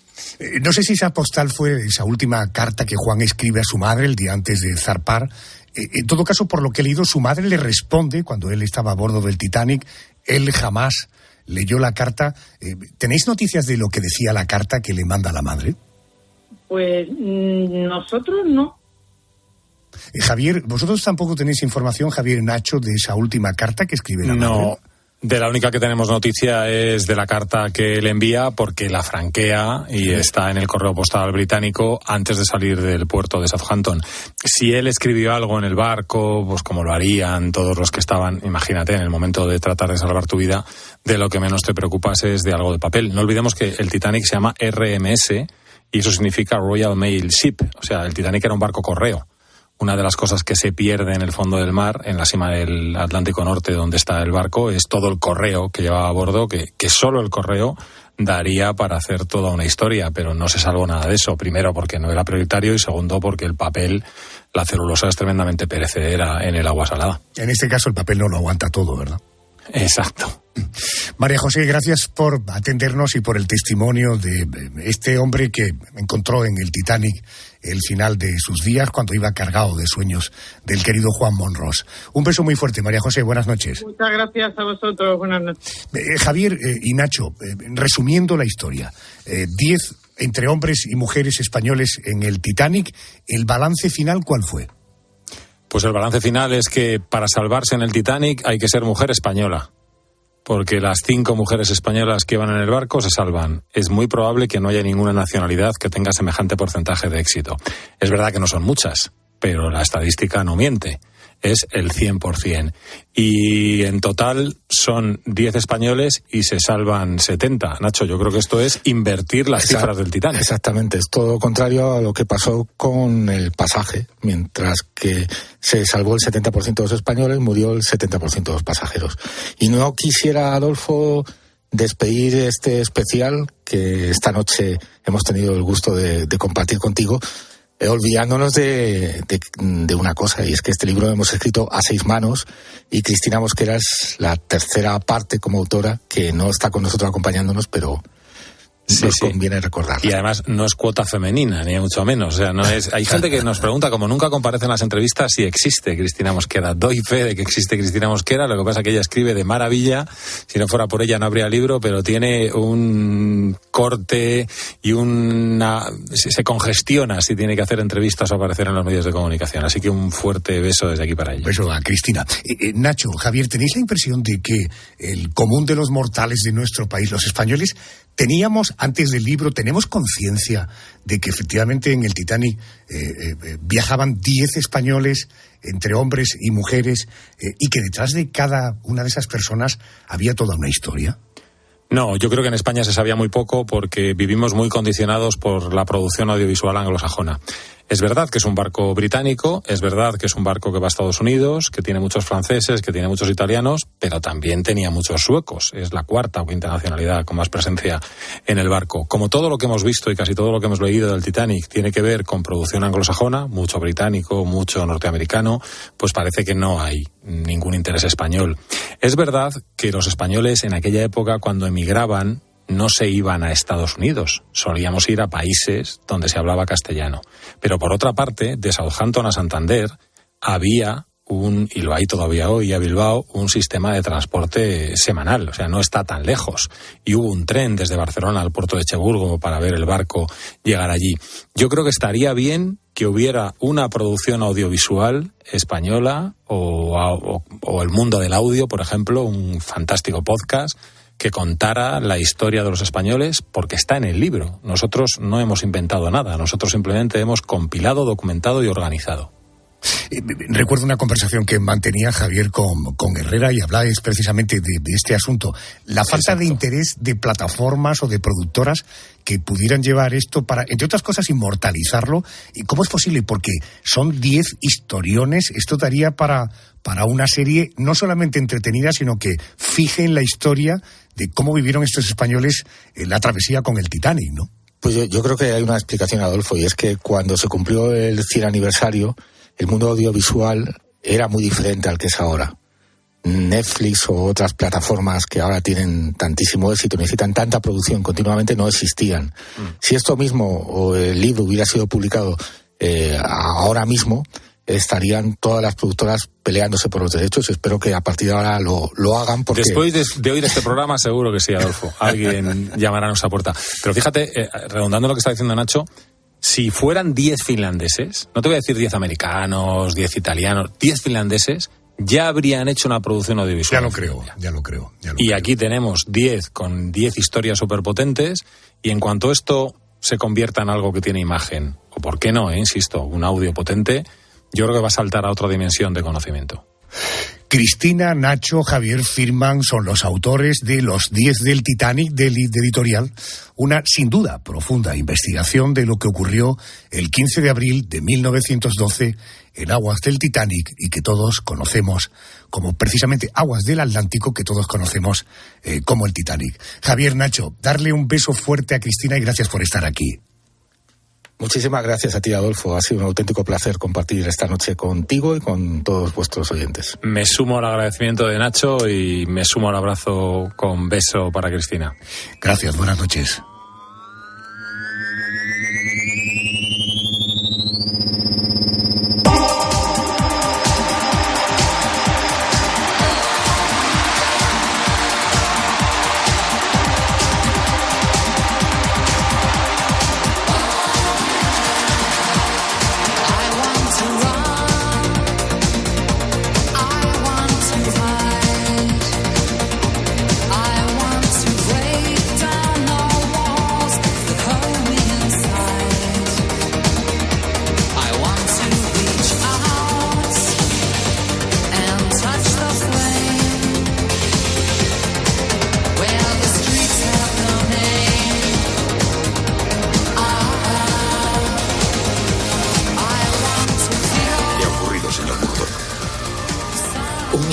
No sé si esa postal fue esa última carta que Juan escribe a su madre el día antes de zarpar. En todo caso, por lo que he leído, su madre le responde cuando él estaba a bordo del Titanic. Él jamás leyó la carta. ¿Tenéis noticias de lo que decía la carta que le manda la madre? Pues nosotros no. Javier, ¿vosotros tampoco tenéis información, Javier y Nacho, de esa última carta que escribe la madre? No, de la única que tenemos noticia es de la carta que él envía porque la franquea y está en el correo postal británico antes de salir del puerto de Southampton. Si él escribió algo en el barco, pues como lo harían todos los que estaban, imagínate, en el momento de tratar de salvar tu vida, de lo que menos te preocupas es de algo de papel. No olvidemos que el Titanic se llama RMS y eso significa Royal Mail Ship, o sea, el Titanic era un barco correo. Una de las cosas que se pierde en el fondo del mar, en la cima del Atlántico Norte donde está el barco, es todo el correo que llevaba a bordo, que solo el correo daría para hacer toda una historia, pero no se salvó nada de eso. Primero porque no era prioritario y segundo porque el papel, la celulosa es tremendamente perecedera en el agua salada. En este caso el papel no lo aguanta todo, ¿verdad? Exacto. María José, gracias por atendernos y por el testimonio de este hombre que encontró en el Titanic el final de sus días cuando iba cargado de sueños del querido Juan Monros. Un beso muy fuerte, María José, buenas noches. Muchas gracias a vosotros, buenas noches. Javier y Nacho, resumiendo la historia, 10 entre hombres y mujeres españoles en el Titanic, ¿el balance final cuál fue? Pues el balance final es que para salvarse en el Titanic hay que ser mujer española. Porque las 5 mujeres españolas que iban en el barco se salvan. Es muy probable que no haya ninguna nacionalidad que tenga semejante porcentaje de éxito. Es verdad que no son muchas, pero la estadística no miente. Es el 100%. Y en total son 10 españoles y se salvan 70. Nacho, yo creo que esto es invertir las cifras del Titanic. Exactamente, es todo contrario a lo que pasó con el pasaje. Mientras que se salvó el 70% de los españoles, murió el 70% de los pasajeros. Y no quisiera, Adolfo, despedir este especial que esta noche hemos tenido el gusto de compartir contigo, olvidándonos de una cosa, y es que este libro lo hemos escrito a 6 manos y Cristina Mosquera es la tercera parte como autora, que no está con nosotros acompañándonos, pero nos conviene recordarla. Y además no es cuota femenina, ni mucho menos. O sea, no es. Hay gente que nos pregunta, como nunca comparece en las entrevistas, si existe Cristina Mosquera. Doy fe de que existe Cristina Mosquera, lo que pasa es que ella escribe de maravilla. Si no fuera por ella no habría libro, pero tiene un corte y se congestiona si tiene que hacer entrevistas o aparecer en los medios de comunicación. Así que un fuerte beso desde aquí para ella. Beso a Cristina. Nacho, Javier, ¿tenéis la impresión de que el común de los mortales de nuestro país, los españoles, tenemos conciencia de que efectivamente en el Titanic viajaban 10 españoles entre hombres y mujeres y que detrás de cada una de esas personas había toda una historia? No, yo creo que en España se sabía muy poco porque vivimos muy condicionados por la producción audiovisual anglosajona. Es verdad que es un barco británico, es verdad que es un barco que va a Estados Unidos, que tiene muchos franceses, que tiene muchos italianos, pero también tenía muchos suecos. Es la 4ª o 5ª nacionalidad con más presencia en el barco. Como todo lo que hemos visto y casi todo lo que hemos leído del Titanic tiene que ver con producción anglosajona, mucho británico, mucho norteamericano, pues parece que no hay ningún interés español. Es verdad que los españoles en aquella época, cuando emigraban, no se iban a Estados Unidos, solíamos ir a países donde se hablaba castellano. Pero por otra parte, de Southampton a Santander había y lo hay todavía hoy, a Bilbao, un sistema de transporte semanal, o sea, no está tan lejos. Y hubo un tren desde Barcelona al puerto de Cherburgo para ver el barco llegar allí. Yo creo que estaría bien que hubiera una producción audiovisual española o el mundo del audio, por ejemplo, un fantástico podcast que contara la historia de los españoles, porque está en el libro. Nosotros no hemos inventado nada, nosotros simplemente hemos compilado, documentado y organizado. Recuerdo una conversación que mantenía Javier con Herrera y habláis precisamente de este asunto. La falta de interés de plataformas o de productoras que pudieran llevar esto para, entre otras cosas, inmortalizarlo. ¿Y cómo es posible? Porque son 10 historiones. Esto daría para una serie no solamente entretenida, sino que fije en la historia de cómo vivieron estos españoles la travesía con el Titanic, ¿no? Pues yo creo que hay una explicación, Adolfo, y es que cuando se cumplió el 100 aniversario, el mundo audiovisual era muy diferente al que es ahora. Netflix o otras plataformas que ahora tienen tantísimo éxito, necesitan tanta producción continuamente, no existían. Si esto mismo o el libro hubiera sido publicado ahora mismo, estarían todas las productoras peleándose por los derechos. Espero que a partir de ahora lo hagan, porque... Después de oír este programa, seguro que sí, Adolfo. Alguien llamará a nuestra puerta. Pero fíjate, redundando lo que está diciendo Nacho, si fueran 10 finlandeses, no te voy a decir 10 americanos, 10 italianos, 10 finlandeses, ya habrían hecho una producción audiovisual. Ya lo creo. Y aquí tenemos 10 con 10 historias superpotentes, y en cuanto esto se convierta en algo que tiene imagen, o por qué no, insisto, un audio potente, yo creo que va a saltar a otra dimensión de conocimiento. Cristina, Nacho, Javier firman, son los autores de Los 10 del Titanic, de editorial, una sin duda profunda investigación de lo que ocurrió el 15 de abril de 1912 en aguas del Titanic y que todos conocemos como precisamente aguas del Atlántico, que todos conocemos como el Titanic. Javier, Nacho, darle un beso fuerte a Cristina y gracias por estar aquí. Muchísimas gracias a ti, Adolfo. Ha sido un auténtico placer compartir esta noche contigo y con todos vuestros oyentes. Me sumo al agradecimiento de Nacho y me sumo al abrazo con beso para Cristina. Gracias, buenas noches.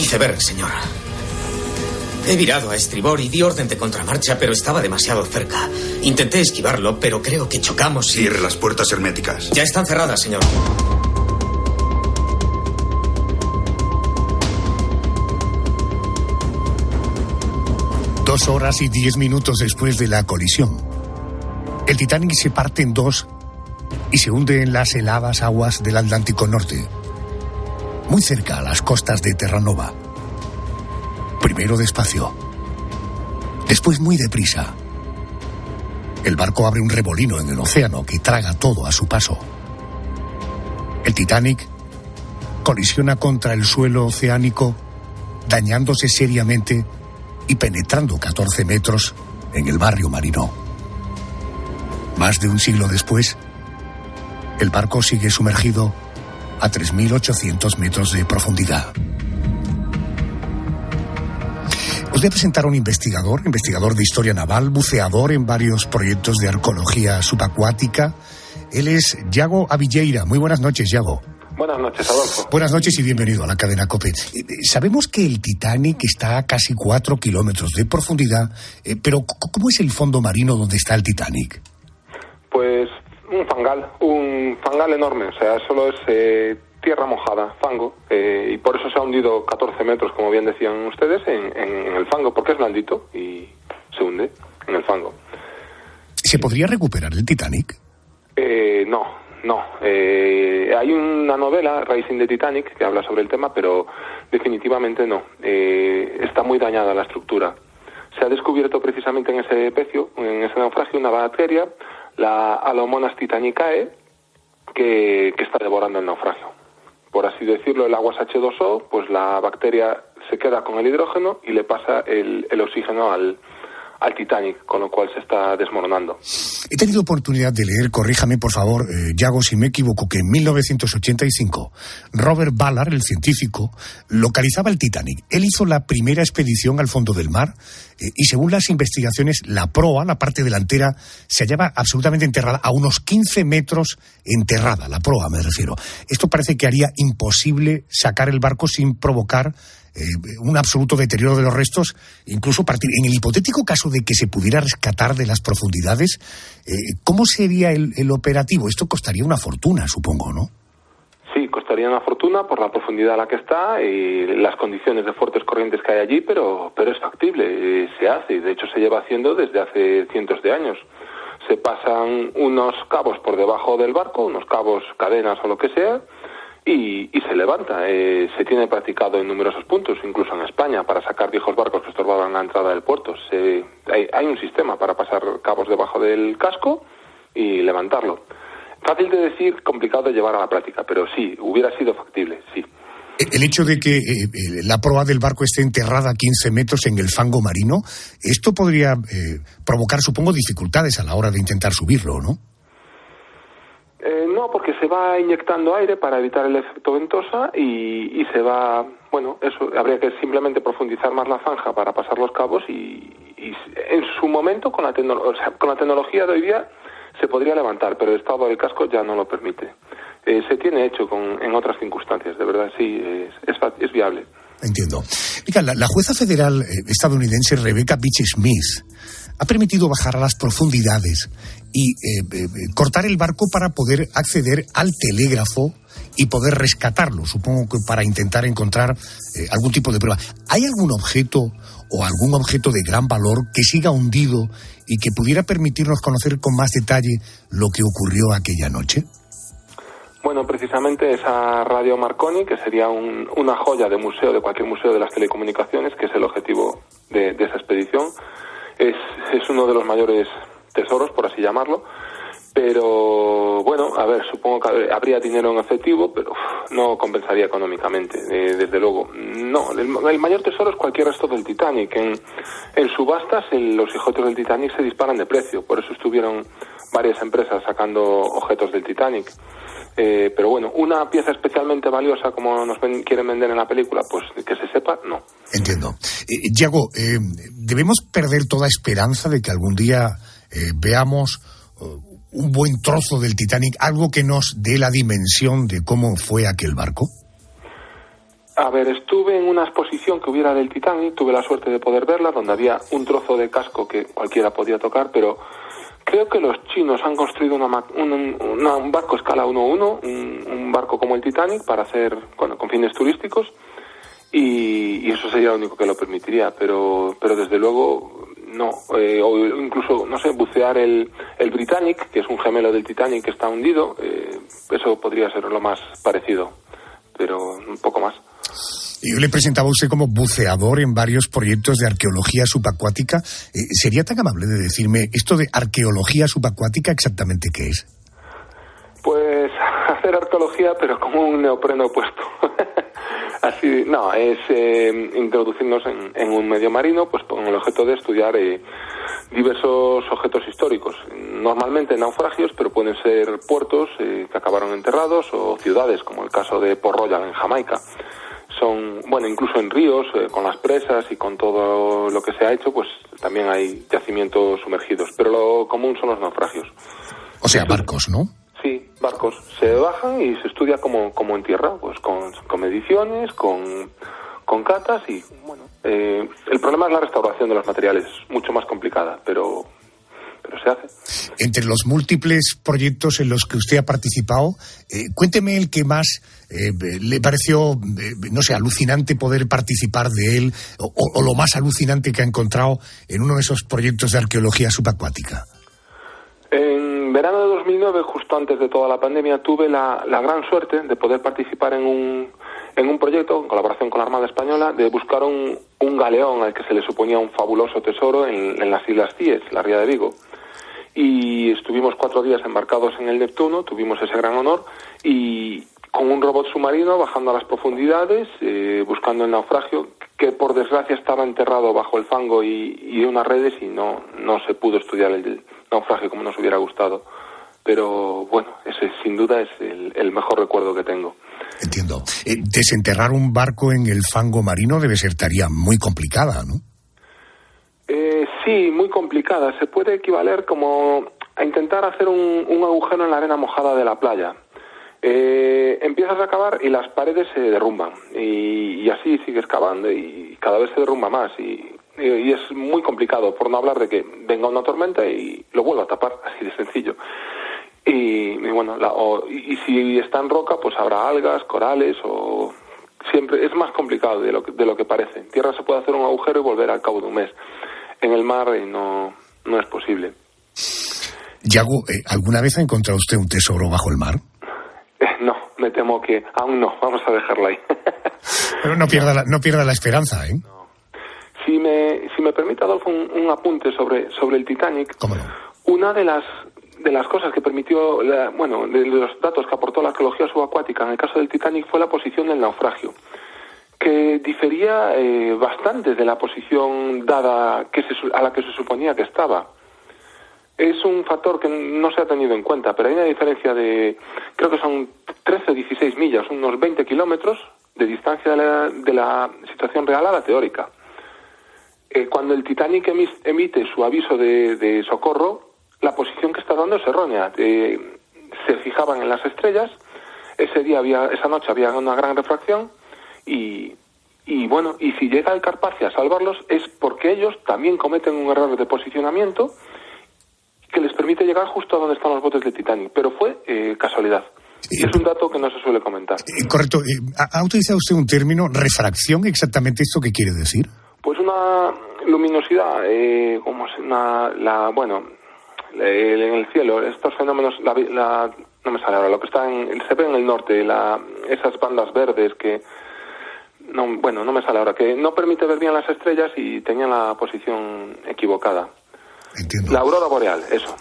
Iceberg, señor. He virado a estribor y di orden de contramarcha, pero estaba demasiado cerca. Intenté esquivarlo, pero creo que chocamos y... Cierre las puertas herméticas. Ya están cerradas, señor. Dos horas y 10 minutos después de la colisión, el Titanic se parte en dos y se hunde en las heladas aguas del Atlántico Norte, muy cerca a las costas de Terranova. Primero despacio, después muy deprisa. El barco abre un remolino en el océano que traga todo a su paso. El Titanic colisiona contra el suelo oceánico, dañándose seriamente y penetrando 14 metros en el barrio marino. Más de un siglo después, el barco sigue sumergido a 3.800 metros de profundidad. Os voy a presentar a un investigador de historia naval, buceador en varios proyectos de arqueología subacuática. Él es Yago Abilleira. Muy buenas noches, Yago. Buenas noches, Adolfo. Buenas noches y bienvenido a la cadena COPE. Sabemos que el Titanic está a casi 4 kilómetros de profundidad, pero ¿cómo es el fondo marino donde está el Titanic? Pues un fangal enorme, o sea, solo es tierra mojada, fango, y por eso se ha hundido 14 metros, como bien decían ustedes, en el fango, porque es blandito y se hunde en el fango. ¿Se podría recuperar el Titanic? No. Hay una novela, Rising the Titanic, que habla sobre el tema, pero definitivamente no. Está muy dañada la estructura. Se ha descubierto precisamente en ese pecio, en ese naufragio, una bacteria, la Alomonas titanicae, que está devorando el naufragio. Por así decirlo, el agua es H2O, pues la bacteria se queda con el hidrógeno y le pasa el oxígeno al Titanic, con lo cual se está desmoronando. He tenido oportunidad de leer, corríjame por favor, Yago, si me equivoco, que en 1985 Robert Ballard, el científico, localizaba el Titanic. Él hizo la primera expedición al fondo del mar y según las investigaciones, la proa, la parte delantera, se hallaba absolutamente enterrada, a unos 15 metros enterrada, la proa me refiero. Esto parece que haría imposible sacar el barco sin provocar un absoluto deterioro de los restos, incluso partir. En el hipotético caso de que se pudiera rescatar de las profundidades, ¿cómo sería el operativo? Esto costaría una fortuna, supongo, ¿no? Sí, costaría una fortuna por la profundidad a la que está y las condiciones de fuertes corrientes que hay allí, pero es factible, se hace, y de hecho se lleva haciendo desde hace cientos de años. Se pasan unos cabos por debajo del barco, unos cabos, cadenas o lo que sea, y se levanta. Se tiene practicado en numerosos puntos, incluso en España, para sacar viejos barcos que estorbaban la entrada del puerto. Hay un sistema para pasar cabos debajo del casco y levantarlo. Fácil de decir, complicado de llevar a la práctica, pero sí, hubiera sido factible, sí. El hecho de que la proa del barco esté enterrada a 15 metros en el fango marino, esto podría provocar, supongo, dificultades a la hora de intentar subirlo, ¿no? No, porque se va inyectando aire para evitar el efecto ventosa y se va... Bueno, eso, habría que simplemente profundizar más la zanja para pasar los cabos y en su momento, con la tecnología de hoy día, se podría levantar, pero el estado del casco ya no lo permite. Se tiene hecho en otras circunstancias, de verdad, sí, es viable. Entiendo. Mira, la jueza federal estadounidense Rebecca Beach Smith ha permitido bajar a las profundidades y cortar el barco para poder acceder al telégrafo y poder rescatarlo, supongo que para intentar encontrar algún tipo de prueba. ¿Hay algún objeto o algún objeto de gran valor que siga hundido y que pudiera permitirnos conocer con más detalle lo que ocurrió aquella noche? Bueno, precisamente esa radio Marconi, que sería una joya de museo, de cualquier museo de las telecomunicaciones, que es el objetivo de esa expedición, es uno de los mayores tesoros, por así llamarlo. Pero bueno, a ver, supongo que habría dinero en efectivo, pero no compensaría económicamente, desde luego. No, el mayor tesoro es cualquier resto del Titanic. En subastas los hijotes del Titanic se disparan de precio, por eso estuvieron varias empresas sacando objetos del Titanic. Pero bueno, una pieza especialmente valiosa como nos quieren vender en la película, pues que se sepa, no. Entiendo. Yago, ¿debemos perder toda esperanza de que algún día veamos un buen trozo del Titanic, algo que nos dé la dimensión de cómo fue aquel barco? A ver, estuve en una exposición que hubiera del Titanic, tuve la suerte de poder verla, donde había un trozo de casco que cualquiera podía tocar, pero creo que los chinos han construido un barco escala 1:1, un barco como el Titanic, para hacer, bueno, con fines turísticos, y eso sería lo único que lo permitiría, pero desde luego no, o incluso, no sé, bucear el Britannic, que es un gemelo del Titanic que está hundido, eso podría ser lo más parecido, pero un poco más. Yo le presentaba a usted como buceador en varios proyectos de arqueología subacuática. ¿Sería tan amable de decirme esto de arqueología subacuática exactamente qué es? Pues hacer arqueología, pero como un neopreno puesto. Así, no, es introducirnos en un medio marino, pues con el objeto de estudiar diversos objetos históricos, normalmente naufragios, pero pueden ser puertos que acabaron enterrados o ciudades, como el caso de Port Royal en Jamaica. Son, bueno, incluso en ríos, con las presas y con todo lo que se ha hecho, pues también hay yacimientos sumergidos, pero lo común son los naufragios. O sea, barcos, ¿no? Sí, barcos. Se bajan y se estudia como en tierra, pues con mediciones, con catas y, bueno, el problema es la restauración de los materiales, mucho más complicada, pero se hace. Entre los múltiples proyectos en los que usted ha participado, cuénteme el que más le pareció, no sé, alucinante poder participar de él, o lo más alucinante que ha encontrado en uno de esos proyectos de arqueología subacuática. En verano de 2009, justo antes de toda la pandemia, tuve la gran suerte de poder participar en un proyecto, en colaboración con la Armada Española, de buscar un galeón al que se le suponía un fabuloso tesoro en las Islas Cíes, la Ría de Vigo. Y estuvimos 4 días embarcados en el Neptuno, tuvimos ese gran honor, y con un robot submarino bajando a las profundidades, buscando el naufragio, que por desgracia estaba enterrado bajo el fango y unas redes, y no se pudo estudiar el naufragio como nos hubiera gustado. Pero bueno, ese sin duda es el mejor recuerdo que tengo. Entiendo. Desenterrar un barco en el fango marino debe ser tarea muy complicada, ¿no? Sí, muy complicada. Se puede equivaler como a intentar hacer un agujero en la arena mojada de la playa. Empiezas a cavar y las paredes se derrumban y así sigues cavando y cada vez se derrumba más y es muy complicado, por no hablar de que venga una tormenta y lo vuelva a tapar, así de sencillo. Y bueno, y si está en roca, pues habrá algas, corales, o siempre es más complicado de lo que parece. En tierra se puede hacer un agujero y volver al cabo de un mes. En el mar no es posible. Yago, ¿alguna vez ha encontrado usted un tesoro bajo el mar? No, me temo que aún no. Vamos a dejarla ahí. Pero no pierda la esperanza, ¿eh? No. Si me permite, Adolfo, un apunte sobre el Titanic. ¿Cómo no? Una de las cosas que permitió, de los datos que aportó la arqueología subacuática en el caso del Titanic fue la posición del naufragio, que difería bastante de la posición dada a la que se suponía que estaba. Es un factor que no se ha tenido en cuenta, pero hay una diferencia de, creo que son 13 o 16 millas, unos 20 kilómetros de distancia de la situación real a la teórica. Cuando el Titanic emite su aviso de socorro, la posición que está dando es errónea. Se fijaban en las estrellas, esa noche había una gran refracción y Y bueno, y si llega el Carpathia a salvarlos es porque ellos también cometen un error de posicionamiento que les permite llegar justo a donde están los botes de Titanic, pero fue casualidad. Y es un dato que no se suele comentar. Correcto. ¿Ha utilizado usted un término, refracción? ¿Exactamente esto qué quiere decir? Pues una luminosidad, como es en el cielo, estos fenómenos, no me sale ahora, lo que está se ve en el norte, esas bandas verdes que, no me sale ahora, que no permite ver bien las estrellas y tenían la posición equivocada. Entiendo. La aurora boreal, eso.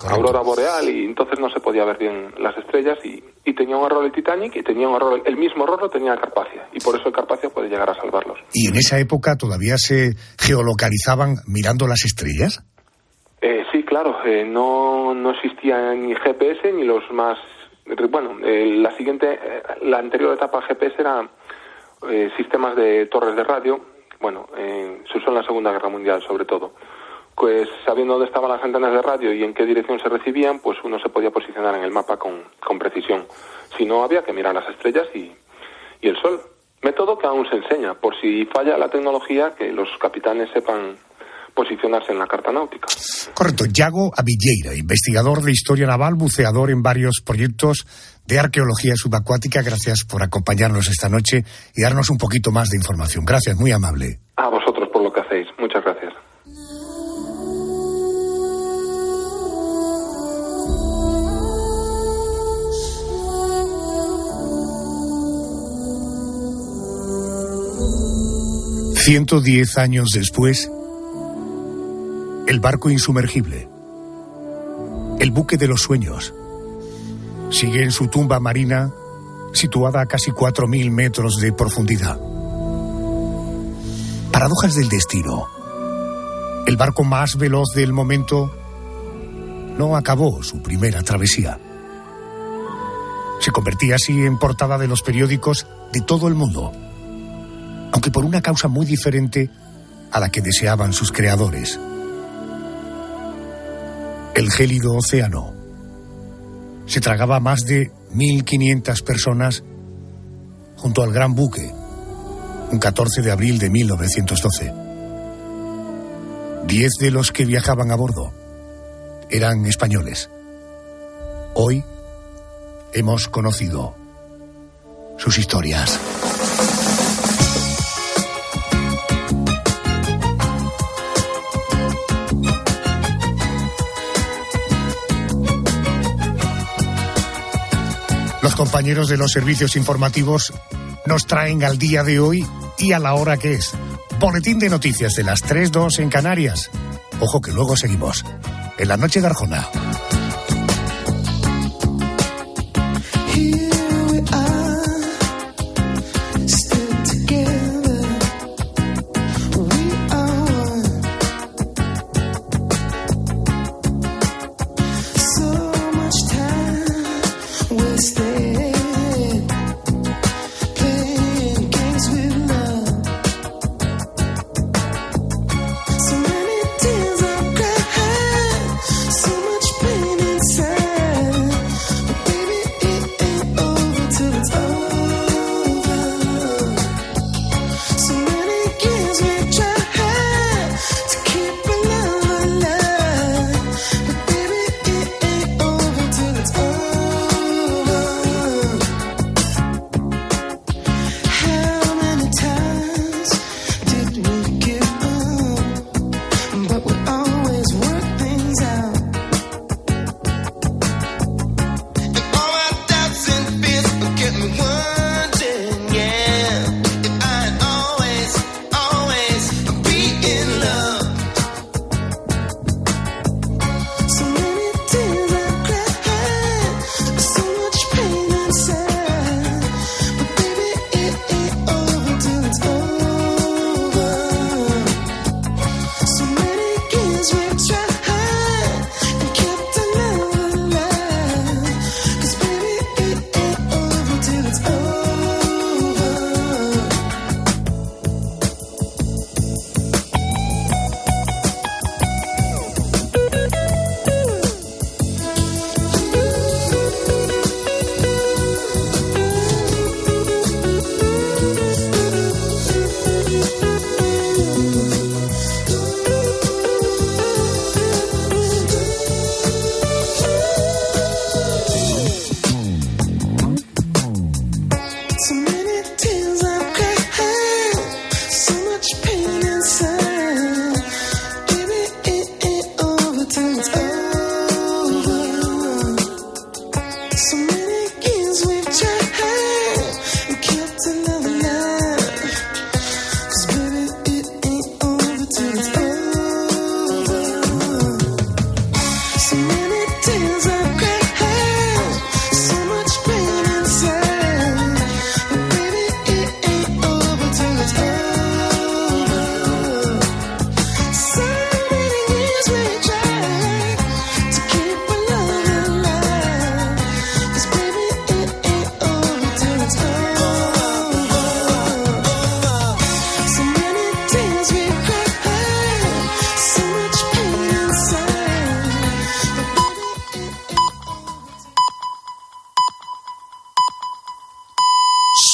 Aurora boreal, y entonces no se podía ver bien las estrellas y tenía un error el Titanic y tenía un error, el mismo error lo tenía el Carpathia, y por eso el Carpathia puede llegar a salvarlos. ¿Y en esa época todavía se geolocalizaban mirando las estrellas? Sí, claro, no existía ni GPS ni los más... Bueno, la anterior etapa GPS era sistemas de torres de radio, se usó en la Segunda Guerra Mundial sobre todo. Pues sabiendo dónde estaban las antenas de radio y en qué dirección se recibían, pues uno se podía posicionar en el mapa con precisión. Si no, había que mirar las estrellas y el sol. Método que aún se enseña, por si falla la tecnología, que los capitanes sepan posicionarse en la carta náutica. Correcto. Yago Abilleira, investigador de historia naval, buceador en varios proyectos de arqueología subacuática. Gracias por acompañarnos esta noche y darnos un poquito más de información. Gracias, muy amable. A vosotros por lo que hacéis. Muchas gracias. $110 años después, el barco insumergible, el buque de los sueños, sigue en su tumba marina situada a casi 4.000 metros de profundidad. Paradojas del destino. El barco más veloz del momento no acabó su primera travesía. Se convertía así en portada de los periódicos de todo el mundo, aunque por una causa muy diferente a la que deseaban sus creadores. El gélido océano se tragaba a más de 1.500 personas junto al gran buque, un 14 de abril de 1912. 10 de los que viajaban a bordo eran españoles. Hoy hemos conocido sus historias. Los compañeros de los servicios informativos nos traen al día de hoy y a la hora que es. Boletín de noticias de las 3:02 en Canarias. Ojo que luego seguimos en la noche de Arjona.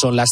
Son las